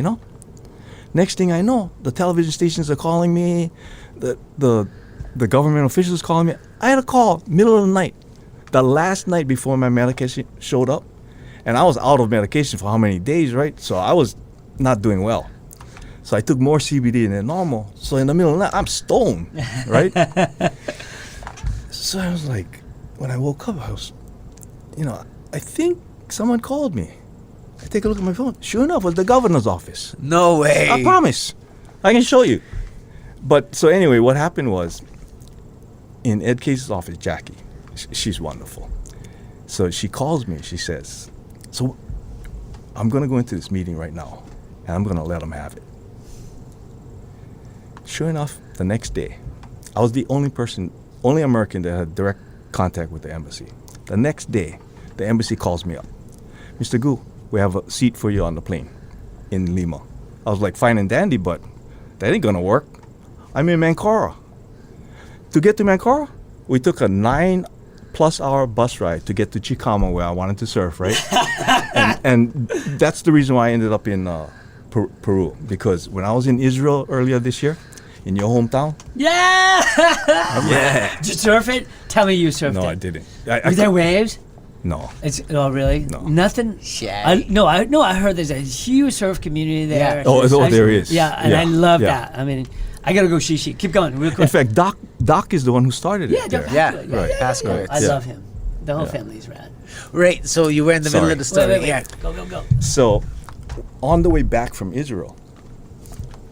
Next thing I know, the television stations are calling me, the government officials calling me. I had a call middle of the night, the last night before my medication showed up. And I was out of medication for how many days, right? So I was not doing well. So I took more CBD than normal. So in the middle of the night, I'm stoned, right? So I was like, when I woke up, I was, I think someone called me. I take a look at my phone. Sure enough, it was the governor's office. No way. I promise. I can show you. But so anyway, what happened was, in Ed Case's office, Jackie, she's wonderful. So she calls me. She says, so I'm going to go into this meeting right now, and I'm going to let them have it. Sure enough, the next day, I was the only American that had direct contact with the embassy. The next day, the embassy calls me up. Mr. Goo, we have a seat for you on the plane in Lima. I was like, fine and dandy, but that ain't going to work. I'm in Mancora. To get to Mancora, we took a 9+ hour bus ride to get to Chicama, where I wanted to surf, right? and that's the reason why I ended up in Peru, because when I was in Israel earlier this year, in your hometown. Yeah. Yeah. Did you surf it? Tell me you surfed it. No, I didn't. Were there waves? No. Oh, really? No. Nothing? I heard there's a huge surf community there. Yeah. Oh, there is. Yeah, and Yeah. I love Yeah. that. I mean, I got to go shishi. Keep going real quick. In fact, Doc is the one who started it. Yeah, there. Doc Yeah, Hackett. right. Pasco. I Yeah. love him. The whole Yeah. family's rad. Right. So you were in the middle Sorry. of the story. Wait. Yeah. Go. So, on the way back from Israel,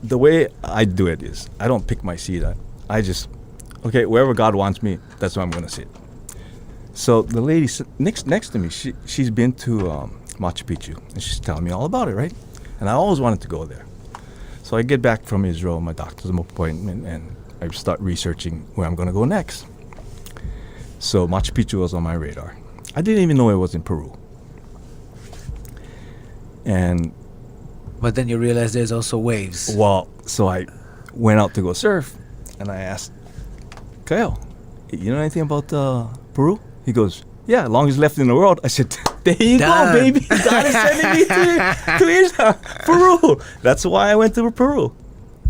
the way I do it is I don't pick my seat. I just, wherever God wants me, that's where I'm going to sit. So the lady next to me, she's been to Machu Picchu, and she's telling me all about it, right? And I always wanted to go there. So I get back from Israel, my doctor's appointment, and I start researching where I'm going to go next. So Machu Picchu was on my radar. I didn't even know it was in Peru. And But then you realize there's also waves. well, so I went out to go surf, and I asked Kyle, you know anything about Peru? He goes, yeah, longest left in the world. I said, there you Done. go, baby. God is sending me to Peru. That's why I went to Peru.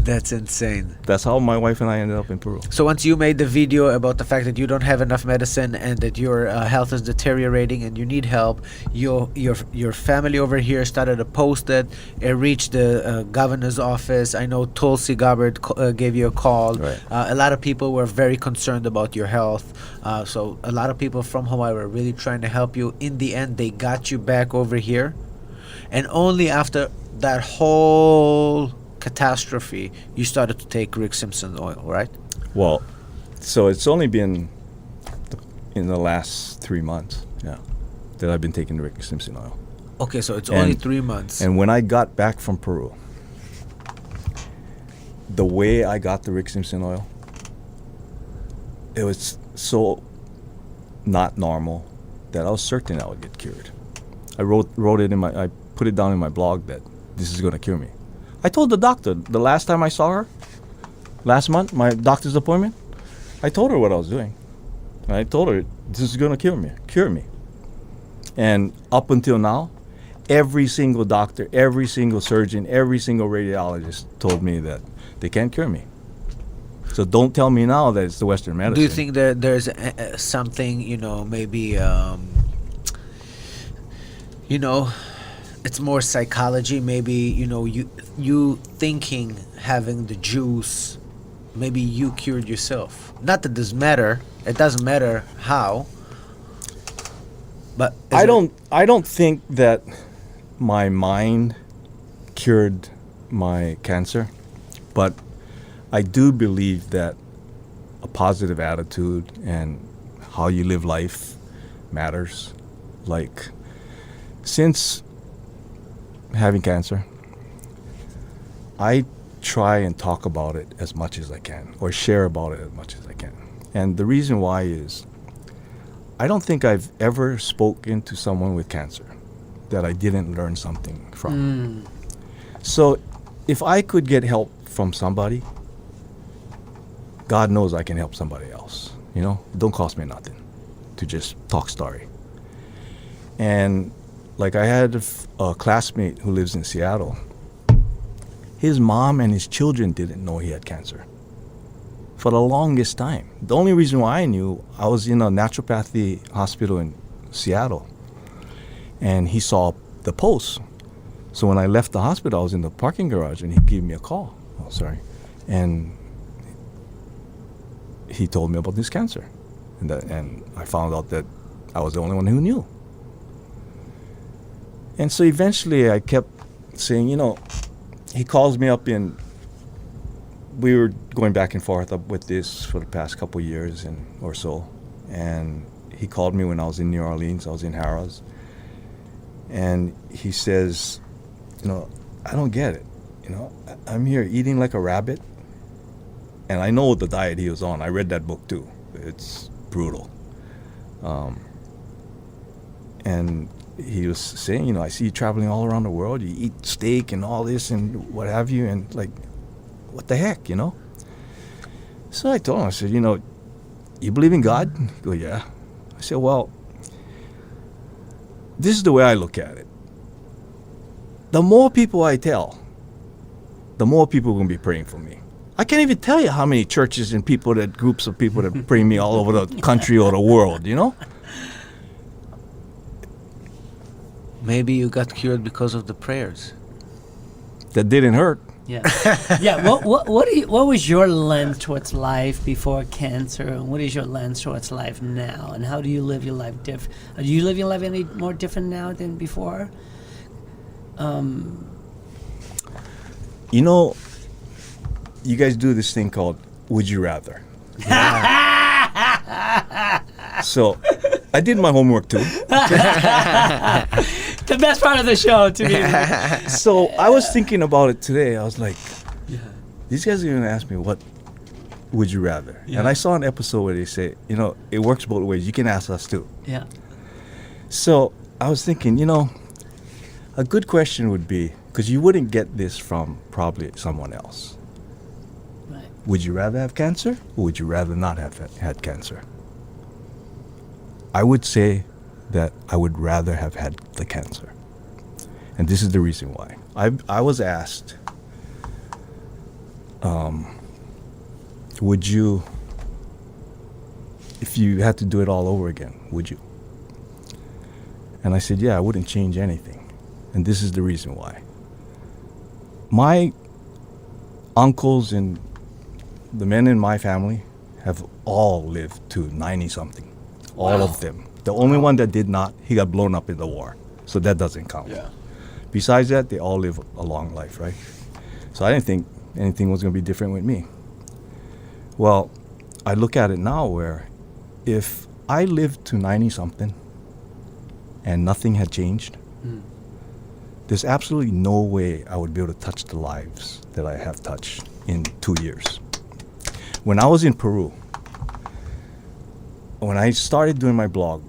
That's insane. That's how my wife and I ended up in Peru. So once you made the video about the fact that you don't have enough medicine and that your health is deteriorating and you need help, your family over here started to post it. It reached the governor's office. I know Tulsi Gabbard gave you a call. Right. A lot of people were very concerned about your health. So a lot of people from Hawaii were really trying to help you. In the end, they got you back over here. And only after that whole catastrophe, you started to take Rick Simpson oil, right? Well, so it's only been in the last 3 months, that I've been taking the Rick Simpson oil. Okay, so it's only 3 months. And when I got back from Peru, the way I got the Rick Simpson oil, it was so not normal that I was certain I would get cured. I wrote it I put it down in my blog that this is going to cure me. I told the doctor the last time I saw her, last month, my doctor's appointment, I told her what I was doing. I told her this is going to cure me. And up until now, every single doctor, every single surgeon, every single radiologist told me that they can't cure me. So don't tell me now that it's the Western medicine. Do you think that there's something, maybe, it's more psychology, maybe, you thinking having the juice, maybe you cured yourself? Not that it doesn't matter how, but I don't think that my mind cured my cancer, but I do believe that a positive attitude and how you live life matters. Like, since having cancer, I try and talk about it as much as I can, or share about it as much as I can. And the reason why is, I don't think I've ever spoken to someone with cancer that I didn't learn something from. So if I could get help from somebody, God knows I can help somebody else. It don't cost me nothing to just talk story. And like, I had a classmate who lives in Seattle. His mom and his children didn't know he had cancer for the longest time. The only reason why I knew, I was in a naturopathy hospital in Seattle, and he saw the post. So when I left the hospital, I was in the parking garage, and he gave me a call. And he told me about this cancer, and I found out that I was the only one who knew. And so eventually I kept saying, he calls me up we were going back and forth up with this for the past couple of years or so. And he called me when I was in New Orleans. I was in Harrah's. And he says, I don't get it. I'm here eating like a rabbit. And I know the diet he was on. I read that book too. It's brutal. And he was saying, I see you traveling all around the world. You eat steak and all this and what have you. And like, what the heck, So I told him, I said, you believe in God? He goes, yeah. I said, well, this is the way I look at it. The more people I tell, the more people are going to be praying for me. I can't even tell you how many churches and groups of people that pray me all over the country or the world, Maybe you got cured because of the prayers. That didn't hurt. Yeah. Yeah. What was your lens towards life before cancer, and what is your lens towards life now? And how do you live your life different? Do you live your life any more different now than before? You guys do this thing called Would You Rather. So I did my homework too. The best part of the show to me. So I was thinking about it today. I was like, these guys are going to ask me, what would you rather? Yeah. And I saw an episode where they say, it works both ways. You can ask us too. Yeah. So I was thinking, a good question would be, because you wouldn't get this from probably someone else. Right. Would you rather have cancer, or would you rather not have had cancer? I would say that I would rather have had the cancer. And this is the reason why. I was asked, would you, if you had to do it all over again, would you? And I said, yeah, I wouldn't change anything. And this is the reason why. My uncles and the men in my family have all lived to 90-something. All of them. The only one that did not, he got blown up in the war. So that doesn't count. Yeah. Besides that, they all live a long life, right? So I didn't think anything was going to be different with me. Well, I look at it now where if I lived to 90-something and nothing had changed, there's absolutely no way I would be able to touch the lives that I have touched in 2 years. When I was in Peru, when I started doing my blog,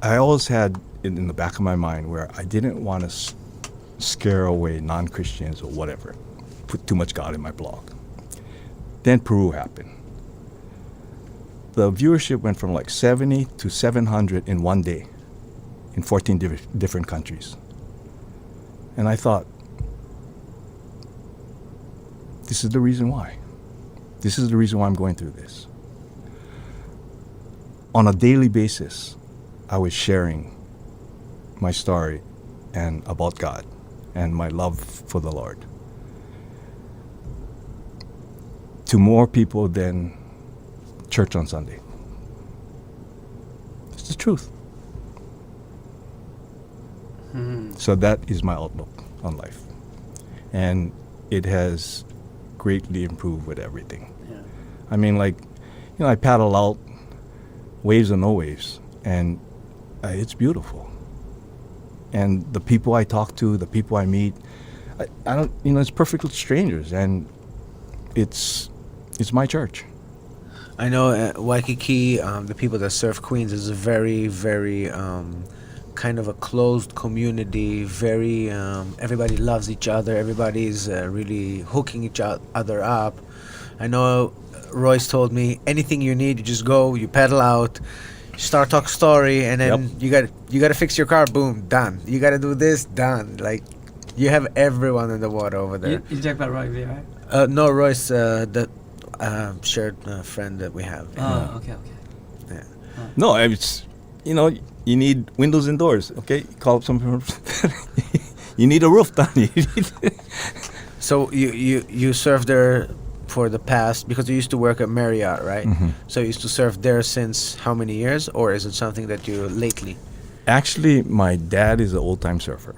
I always had it in the back of my mind where I didn't want to scare away non-Christians or whatever, put too much God in my blog. Then Peru happened. The viewership went from like 70 to 700 in one day in 14 different countries. And I thought, this is the reason why. This is the reason why I'm going through this. On a daily basis, I was sharing my story and about God and my love for the Lord to more people than church on Sunday. It's the truth. So that is my outlook on life. And it has greatly improved with everything. Yeah. I mean, like, I paddle out, waves or no waves, and it's beautiful. And the people I talk to, the people I meet, I don't, it's perfect strangers, and it's my church. I know Waikiki, the people that serve Queens, is a very, very kind of a closed community. Very, everybody loves each other. Everybody's really hooking each other up. I know Royce told me anything you need, you just go, you pedal out, start talk story, and then you got to fix your car. Boom, done. You got to do this, done. Like, you have everyone in the water over there. You talk about Roy V, right? No, Royce, the shared friend that we have. Oh, okay. Yeah. No, it's, you need windows and doors, okay? Call up some people. You need a roof done. So you served there for the past, because you used to work at Marriott, right? Mm-hmm. So you used to serve there since how many years, or is it something that you lately? Actually, my dad is an old-time surfer,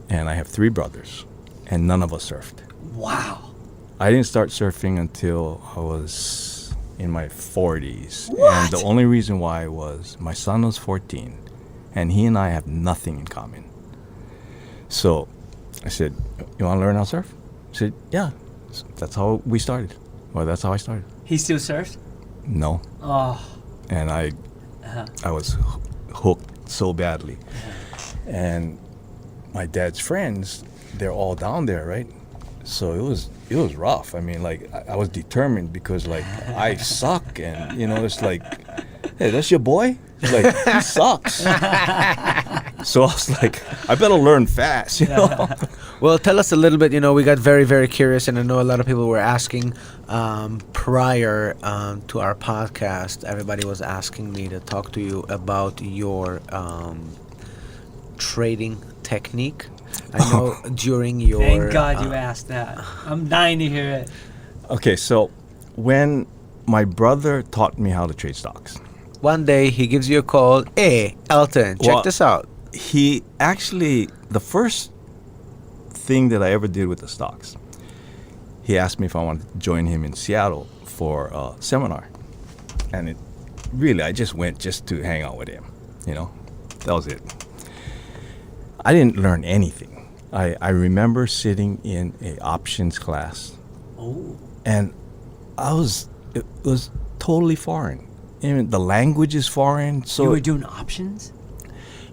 and I have 3 brothers, and none of us surfed. Wow. I didn't start surfing until I was in my 40s. What? And the only reason why was my son was 14, and he and I have nothing in common. So I said, "You want to learn how to surf?" He said, "Yeah." So that's how we started. Well, that's how I started. He still surfs? No. Oh. And I was hooked so badly. And my dad's friends, they're all down there, right? So it was rough. I mean, like, I was determined because, like, I suck, and it's like, hey, that's your boy? Like, he sucks. So I was like, I better learn fast, you know? Well, tell us a little bit. We got very, very curious, and I know a lot of people were asking prior to our podcast. Everybody was asking me to talk to you about your trading technique. I know during your... Thank God you asked that. I'm dying to hear it. Okay, so when my brother taught me how to trade stocks. One day he gives you a call. Hey, Elton, check this out. He actually, the first thing that I ever did with the stocks, he asked me if I wanted to join him in Seattle for a seminar. And I just went just to hang out with him, That was it. I didn't learn anything. I remember sitting in a options class. Oh. And it was totally foreign. Even the language is foreign. So you were doing options?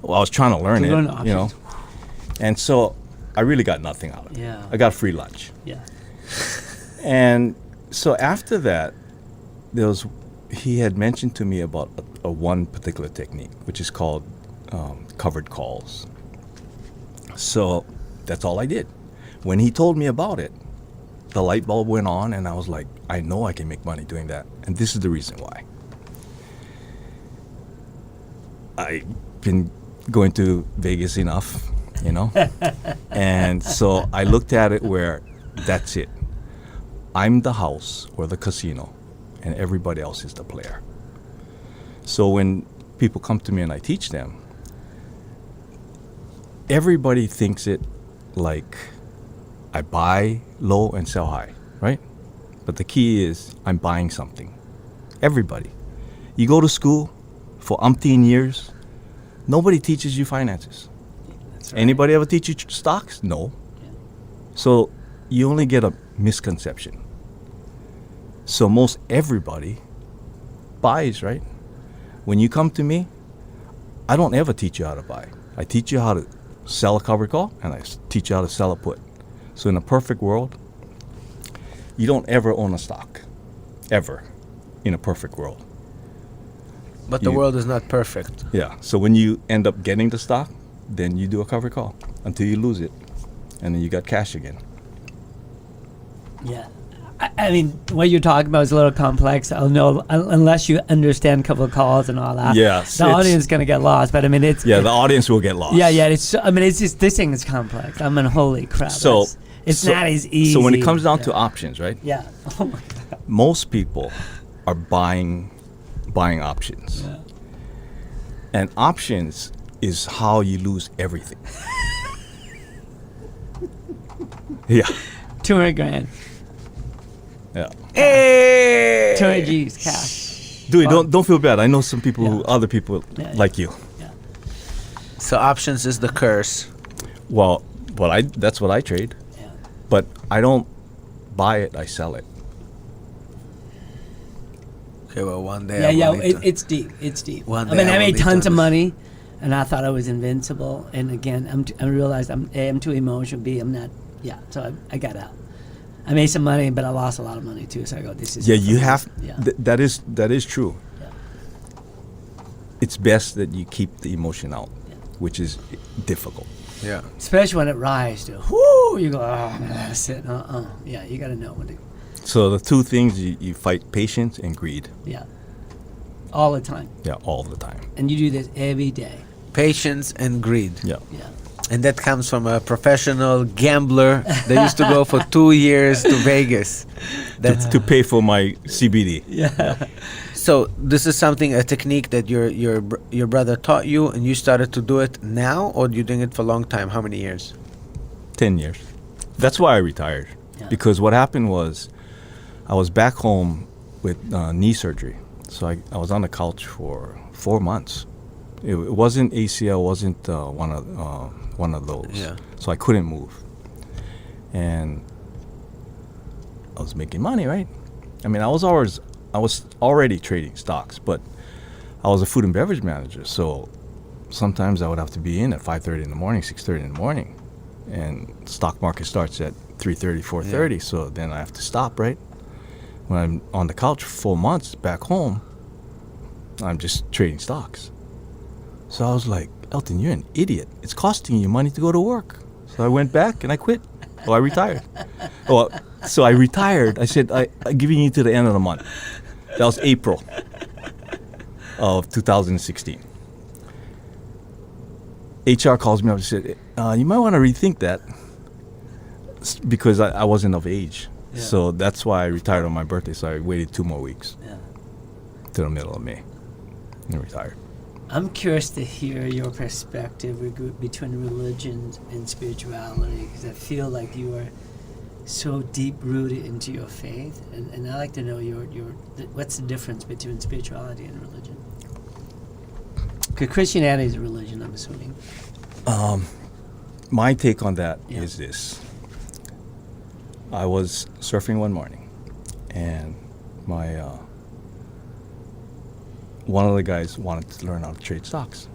Well, I was trying to learn learn it, options. And so I really got nothing out of it. Yeah. I got free lunch. Yeah. And so after that, he had mentioned to me about a one particular technique, which is called covered calls. So that's all I did. When he told me about it, the light bulb went on, and I was like, I know I can make money doing that. And this is the reason why. I've been going to Vegas enough, And so I looked at it where that's it. I'm the house or the casino, and everybody else is the player. So when people come to me and I teach them, everybody thinks it like I buy low and sell high, right? But the key is I'm buying something. Everybody. You go to school for umpteen years, Nobody teaches you finances. That's right. Anybody ever teach you stocks? No. Yeah. So you only get a misconception. So most everybody buys, right? When you come to me, I don't ever teach you how to buy. I teach you how to sell a covered call, and I teach you how to sell a put. So in a perfect world, you don't ever own a stock. Ever. In a perfect world. But the You- world is not perfect. Yeah. So when you end up getting the stock, then you do a covered call until you lose it. And then you got cash again. Yeah. I mean, what you're talking about is a little complex. I'll know unless you understand couple of calls and all that. Yes, the it's- audience is gonna get lost. But I mean, it's Yeah, the audience will get lost. yeah. It's. I mean, it's just this thing is complex. I mean, holy crap. So it's not as easy. So when it comes down yeah. to options, right? Yeah. Oh my god. Most people are buying options. Yeah. And options is how you lose everything. Yeah. 200 grand. Yeah. Hey! 200 G's cash. Dude, don't feel bad. I know some people who other people Yeah, like you. Yeah. So options is the curse. Well, that's what I trade. Yeah. But I don't buy it, I sell it. Okay, well, one day Yeah, I will yeah. need to- It's deep. It's deep. One I day mean, I I will made need to tons of understand. money, and I thought I was invincible. And again, I realized I'm too emotional. B, I'm not. Yeah. So I got out. I made some money, but I lost a lot of money too. So I go, this is Yeah, it for you me. have Yeah. that is true. Yeah. It's best that you keep the emotion out, Yeah. which is difficult. Yeah. Especially when it rises to whoo, you go, oh, that's it. Yeah, you got to know when to. So the two things you fight: patience and greed. Yeah. All the time, Yeah, all the time. and you do this every day. Patience and greed. Yeah. Yeah. And that comes from a professional gambler that used to go for 2 years to Vegas. That's To pay for my CBD. Yeah. so. This is something, a technique that your brother taught you, and you started to do it now, or you doing it for a long time? How many years? 10 years. That's why I retired. Yeah. Because what happened was I was back home with knee surgery. So I was on the couch for 4 months. It wasn't ACL, wasn't one of those. Yeah. So I couldn't move. And I was making money, right? I mean, I was already trading stocks, but I was a food and beverage manager. So sometimes I would have to be in at 5:30 in the morning, 6:30 in the morning. And stock market starts at 3:30, 4:30. So then I have to stop, right? When I'm on the couch for 4 months back home, I'm just trading stocks. So I was like, Elton, you're an idiot. It's costing you money to go to work. So I went back and I quit. Well, I retired. So I retired. I said, I'm giving you to the end of the month. That was April of 2016. HR calls me up and said, you might want to rethink that because I wasn't of age. Yeah. So that's why I retired on my birthday. So I waited 2 more weeks Yeah. to the middle of May and retired. I'm curious to hear your perspective between religion and spirituality, because I feel like you are so deep rooted into your faith, and I like to know what's the difference between spirituality and religion? Because Christianity is a religion, I'm assuming. My take on that Yeah. is this. I was surfing one morning, and my one of the guys wanted to learn how to trade stocks.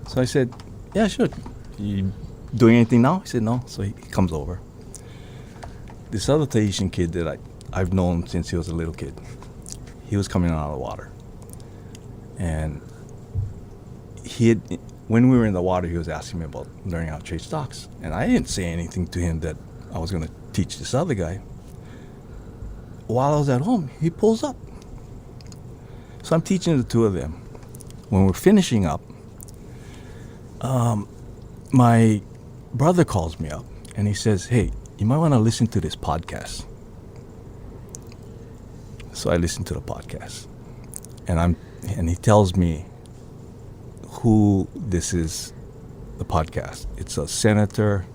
So I said, yeah, sure. You doing anything now? He said, no. So he comes over. This other Tahitian kid that I've known since he was a little kid, he was coming out of the water. And when we were in the water, he was asking me about learning how to trade stocks. And I didn't say anything to him that I was going to teach this other guy. While I was at home, he pulls up. So I'm teaching the two of them. When we're finishing up, my brother calls me up and he says, hey, you might want to listen to this podcast. So I listen to the podcast. And he tells me who this is, the podcast. It's a senator,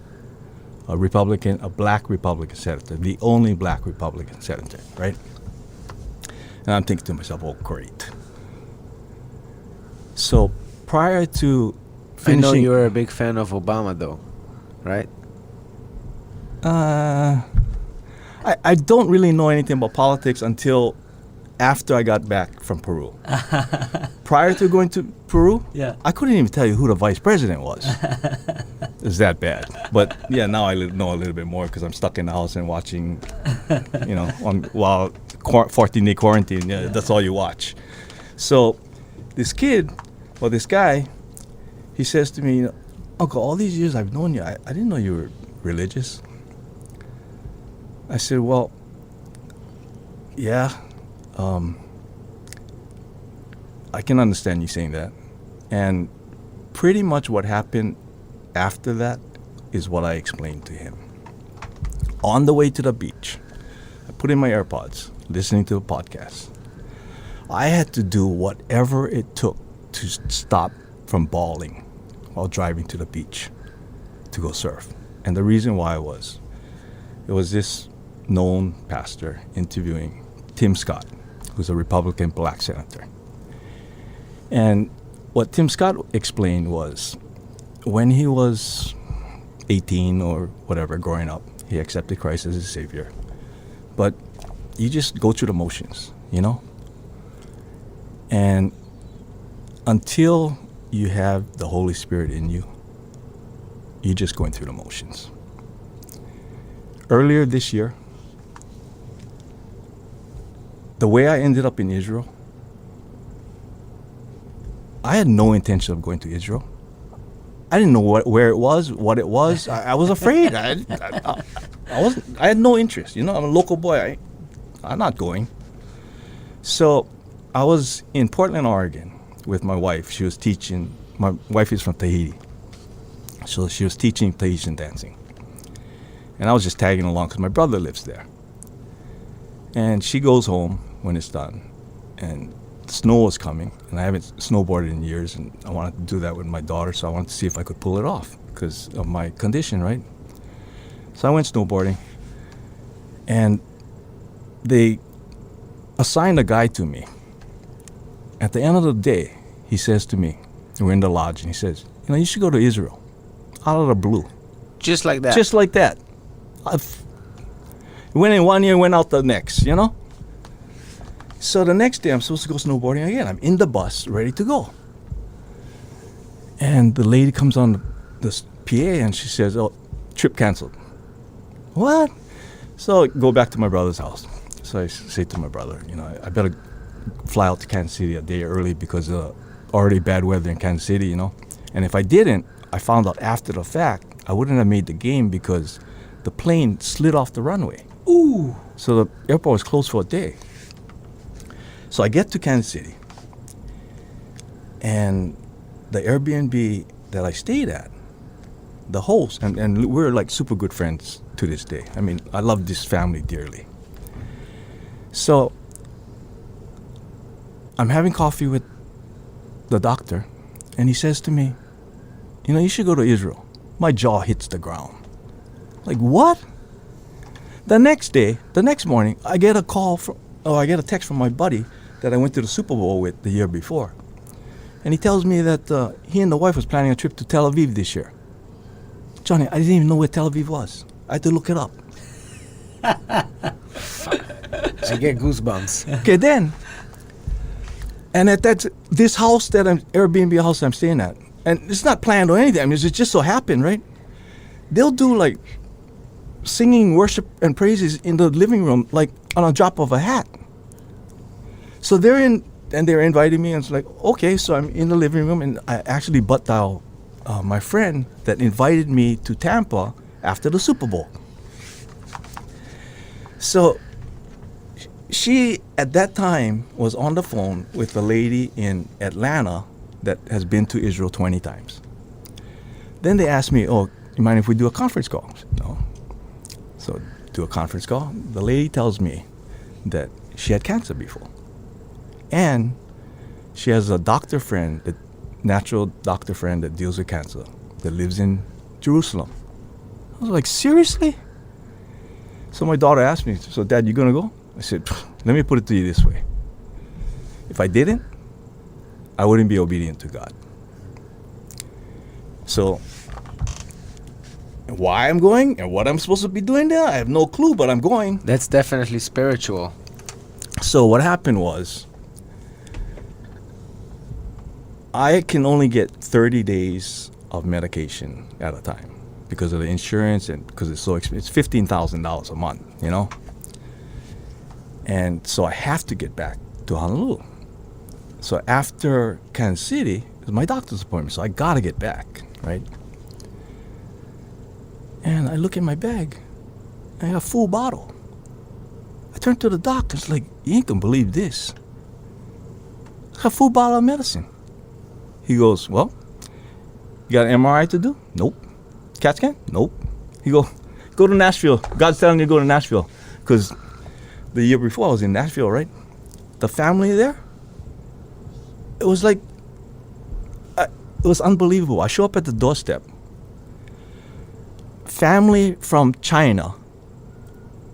a Republican, a black Republican senator, the only black Republican senator, right? And I'm thinking to myself, oh, great. So prior to I finishing, know you were a big fan of Obama, though, right? I don't really know anything about politics until after I got back from Peru. Prior to going to Peru, Yeah. I couldn't even tell you who the vice president was. It's that bad. But yeah, now I know a little bit more because I'm stuck in the house and watching, while 14-day quarantine. Yeah, that's all you watch. So this guy, he says to me, Uncle, all these years I've known you, I didn't know you were religious. I said, well, yeah. I can understand you saying that. And pretty much what happened after that is what I explained to him. On the way to the beach, I put in my AirPods, listening to a podcast. I had to do whatever it took to stop from bawling while driving to the beach to go surf. And the reason why it was this known pastor interviewing Tim Scott, who's a Republican black senator. And what Tim Scott explained was when he was 18 or whatever, growing up, he accepted Christ as his Savior. But you just go through the motions, And until you have the Holy Spirit in you, you're just going through the motions. Earlier this year, the way I ended up in Israel, I had no intention of going to Israel. I didn't know where it was, what it was. I was afraid. I had no interest. I'm a local boy. I'm not going. So I was in Portland, Oregon with my wife. She was teaching. My wife is from Tahiti. So she was teaching Tahitian dancing. And I was just tagging along because my brother lives there. And she goes home when it's done. And snow was coming. And I haven't snowboarded in years. And I wanted to do that with my daughter. So I wanted to see if I could pull it off because of my condition, right? So I went snowboarding. And they assigned a guy to me. At the end of the day, he says to me, we're in the lodge, and he says, you should go to Israel. Out of the blue. Just like that. Just like that. Went in one year, went out the next, So the next day, I'm supposed to go snowboarding again. I'm in the bus, ready to go. And the lady comes on the PA, and she says, oh, trip canceled. What? So I go back to my brother's house. So I say to my brother, I better fly out to Kansas City a day early because already bad weather in Kansas City, And if I didn't, I found out after the fact, I wouldn't have made the game because the plane slid off the runway. Ooh. So the airport was closed for a day. So I get to Kansas City. And the Airbnb that I stayed at, the host, and we're like super good friends to this day. I mean, I love this family dearly. So I'm having coffee with the doctor, and he says to me, you should go to Israel. My jaw hits the ground. Like, what? The next morning, I get a text from my buddy that I went to the Super Bowl with the year before. And he tells me that he and the wife was planning a trip to Tel Aviv this year. Johnny, I didn't even know where Tel Aviv was. I had to look it up. I get goosebumps. Okay, then. And at this house Airbnb house I'm staying at, and it's not planned or anything. I mean, it just so happened, right? They'll do like singing worship and praises in the living room, like on a drop of a hat. So they're inviting me, and it's like, okay, so I'm in the living room, and I actually butt dial my friend that invited me to Tampa after the Super Bowl. So she, at that time, was on the phone with a lady in Atlanta that has been to Israel 20 times. Then they asked me, oh, you mind if we do a conference call? I said, no. So do a conference call. The lady tells me that she had cancer before. And she has a doctor friend, a natural doctor friend that deals with cancer, that lives in Jerusalem. I was like, seriously? So my daughter asked me, so Dad, you gonna go? I said, let me put it to you this way. If I didn't, I wouldn't be obedient to God. So why I'm going and what I'm supposed to be doing there, I have no clue, but I'm going. That's definitely spiritual. So what happened was, I can only get 30 days of medication at a time because of the insurance and because it's so expensive. It's $15,000 a month, you know? And so I have to get back to Honolulu. So after Kansas City, it was my doctor's appointment, so I gotta get back, right? And I look in my bag, I got a full bottle. I turn to the doctor, it's like, you ain't gonna believe this. I got a full bottle of medicine. He goes, well, you got an MRI to do? Nope. CAT scan? Nope. He go to Nashville. God's telling you to go to Nashville. Because the year before I was in Nashville, right? The family there, it was like, it was unbelievable. I show up at the doorstep. Family from China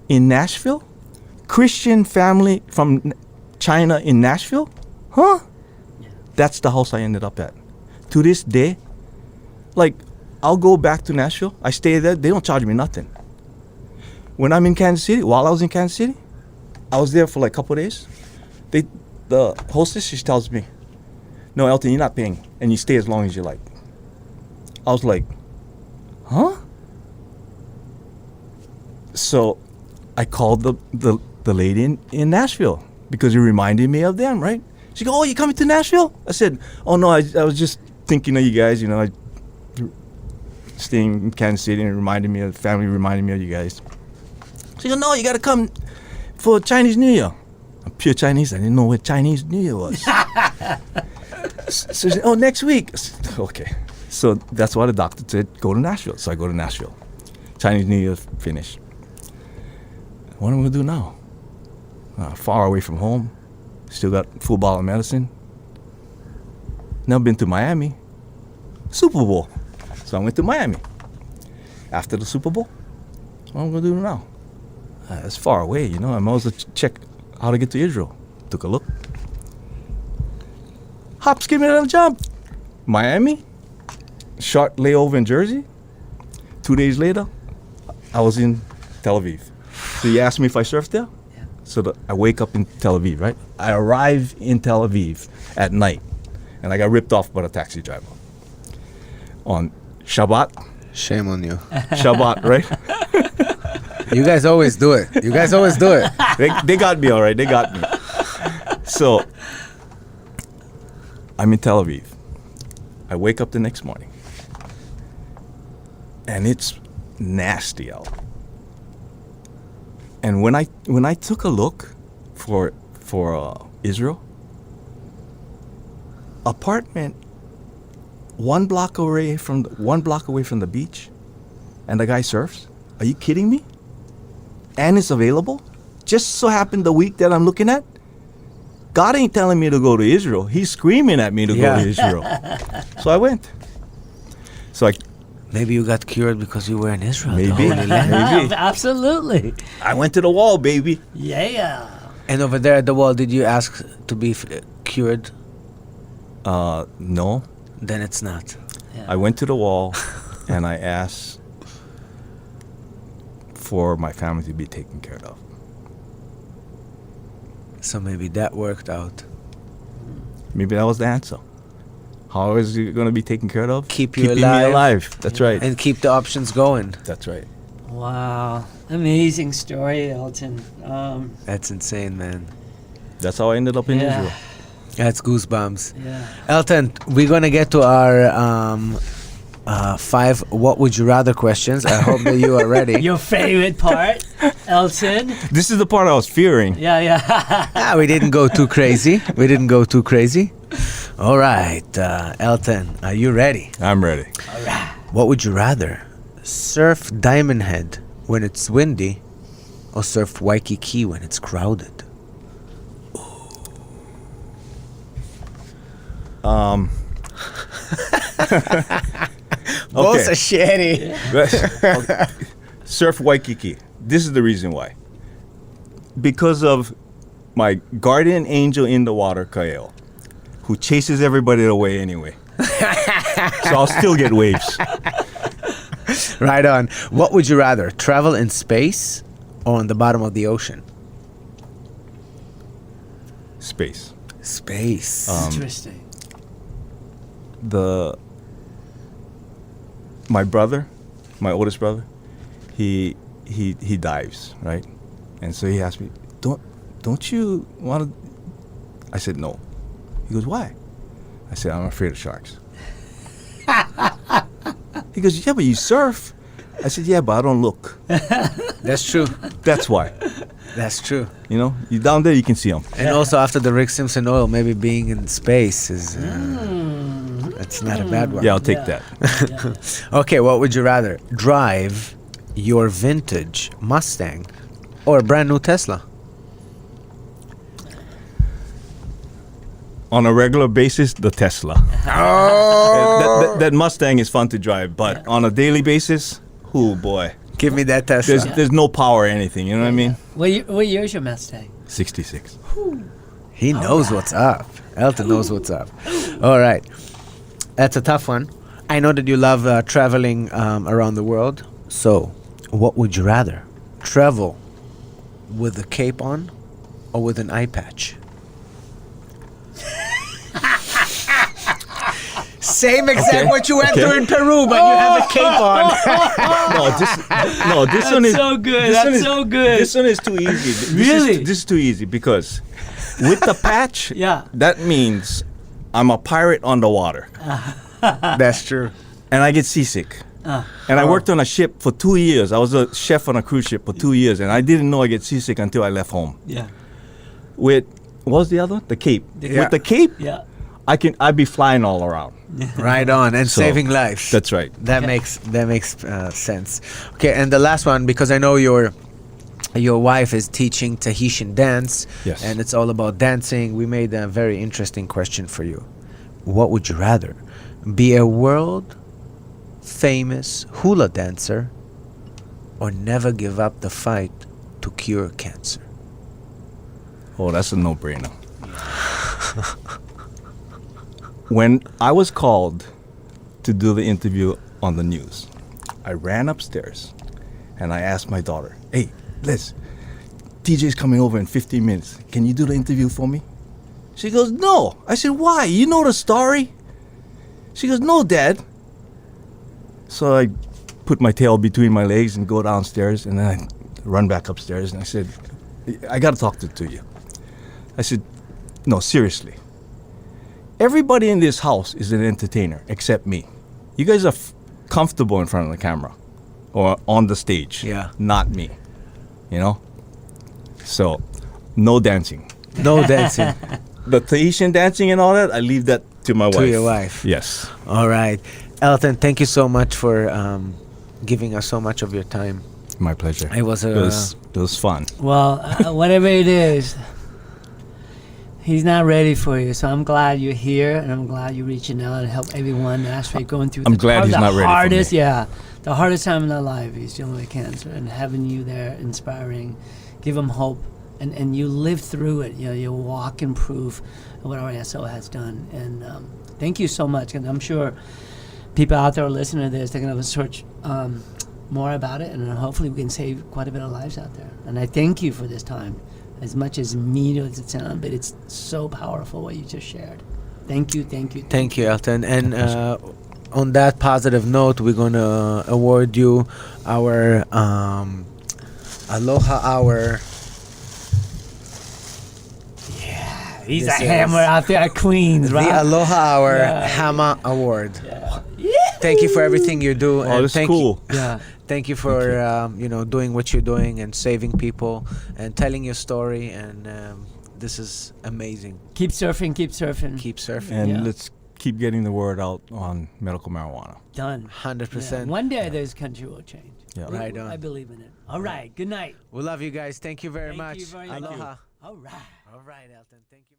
in Nashville? Christian family from China in Nashville? Huh? That's the house I ended up at. To this day, like, I'll go back to Nashville. I stay there. They don't charge me nothing. When I'm in Kansas City, while I was in Kansas City, I was there for like a couple of days. The hostess, she tells me, no, Elton, you're not paying. And you stay as long as you like. I was like, huh? So I called the lady in Nashville because it reminded me of them, right? She go, oh, you coming to Nashville? I said, oh, no, I was just thinking of you guys, you know, I staying in Kansas City and it reminded me of, family reminded me of you guys. She go, no, you got to come for Chinese New Year. I'm pure Chinese. I didn't know what Chinese New Year was. So she said, oh, next week. I said, okay. So that's why the doctor said, go to Nashville. So I go to Nashville. Chinese New Year finished. What am I going to do now? Far away from home. Still got full bottle of medicine. Now been to Miami. Super Bowl. So I went to Miami. After the Super Bowl, what am I going to do now? It's far away, you know. I might as well check how to get to Israel. Took a look. Hop, skip, and a jump. Miami. Short layover in Jersey. 2 days later, I was in Tel Aviv. So you asked me if I surfed there? Yeah. So I wake up in Tel Aviv, right? I arrive in Tel Aviv at night. And I got ripped off by a taxi driver. On Shabbat. Shame on you. Shabbat, right? You guys always do it. You guys always do it. They got me, all right. They got me. So I'm in Tel Aviv. I wake up the next morning. And it's nasty out. And when I took a look for Israel, apartment 1 block away from the beach, and the guy surfs. Are you kidding me? And it's available. Just so happened the week that I'm looking at, God ain't telling me to go to Israel. He's screaming at me to go to Israel. So I went. So maybe you got cured because you were in Israel. Maybe. Maybe. Absolutely. I went to the wall, baby. Yeah. And over there at the wall, did you ask to be cured? No. Then it's not. Yeah. I went to the wall and I asked for my family to be taken care of. So maybe that worked out. Maybe that was the answer. How is it going to be taken care of? Keeping me alive. That's right. And keep the options going. That's right. Wow. Amazing story, Elton. That's insane, man. That's how I ended up in Israel. That's goosebumps. Yeah. Elton, we're going to get to our 5 what would you rather questions. I hope that you are ready. Your favorite part, Elton? This is the part I was fearing. Yeah. We didn't go too crazy. All right, Elton, are you ready? I'm ready. All right. What would you rather? Surf Diamond Head when it's windy or surf Waikiki when it's crowded? Both are shitty. Okay. Surf Waikiki. This is the reason why. Because of my guardian angel in the water, Kaeo, who chases everybody away anyway. So I'll still get waves. Right on. What would you rather, travel in space or on the bottom of the ocean? Space. Space. Interesting. My brother, my oldest brother, he dives, right? And so he asked me, don't you want to? I said no. He goes, why? I said, I'm afraid of sharks. He goes, yeah, but you surf. I said, yeah, but I don't look. That's true. That's why. That's true. You know, you down there, you can see them. And also after the Rick Simpson oil, maybe being in space is that's not a bad one. Yeah, I'll take Yeah. that. Okay, what would you rather, drive your vintage Mustang or a brand new Tesla? On a regular basis, the Tesla. Oh, That Mustang is fun to drive, but on a daily basis, oh boy, give me that Tesla. there's no power or anything. You know what I mean? What year is your Mustang? 66. He knows what's up. Elton knows what's up. All right. That's a tough one. I know that you love traveling around the world. So, what would you rather? Travel with a cape on or with an eye patch? Same exact Okay. what you went Okay. through in Peru, but you have a cape on. This one is so good. This That's one is, so good. This one is too easy. Really? This is too easy because with the patch, Yeah. that means I'm a pirate on the water, That's true. and I get seasick. And I worked on a ship for 2 years. I was a chef on a cruise ship for 2 years, and I didn't know I get seasick until I left home. Yeah. With what was the other one? The cape. Yeah. With the cape, Yeah. I'd be flying all around. Right on, and So, saving lives. That's right. That makes sense. Okay, and the last one, because I know your wife is teaching Tahitian dance, Yes. and it's all about dancing. We made a very interesting question for you. What would you rather, be a world famous hula dancer, or never give up the fight to cure cancer? Oh, that's a no-brainer. When I was called to do the interview on the news, I ran upstairs and I asked my daughter, hey, Liz, TJ's coming over in 15 minutes. Can you do the interview for me? She goes, no. I said, why? You know the story? She goes, no, Dad. So I put my tail between my legs and go downstairs, and then I run back upstairs, and I said, I got to talk to you. I said, no, seriously. Everybody in this house is an entertainer except me. You guys are comfortable in front of the camera or on the stage. Yeah. Not me. You know? So, no dancing. No dancing. The Tahitian dancing and all that, I leave that to my wife. To your wife. Yes. All right. Elton, thank you so much for giving us so much of your time. My pleasure. It was it was fun. Well, whatever it is, he's not ready for you. So I'm glad you're here, and I'm glad you're reaching out and help everyone actually going through. I'm glad he's not ready for me. Hardest, yeah, the hardest time in their life is dealing with cancer, and having you there, inspiring, give them hope, and you live through it. You know, you walk in proof of what RSO has done, and thank you so much. And I'm sure people out there are listening to this, they're gonna search more about it, and hopefully we can save quite a bit of lives out there. And I thank you for this time. As much as mean as it sounds, but it's so powerful what you just shared. Thank you, thank you. Thank you, Elton. And on that positive note, we're going to award you our Aloha Hour. Yeah, he's This a hammer is out there at Queens, The right? Aloha Hour Yeah. Hama Award. Yeah. Thank you for everything you do. Oh, that's thank cool. Yeah. Thank you for doing what you're doing and saving people and telling your story. And this is amazing. Keep surfing, keep surfing. Keep surfing. And Yeah. let's keep getting the word out on medical marijuana. Done. 100%. Yeah. One day this country will change. Yeah. Right on. I believe in it. All right. Good night. We love you guys. Thank you very Thank much. you very much. Aloha. All right. All right, Elton. Thank you.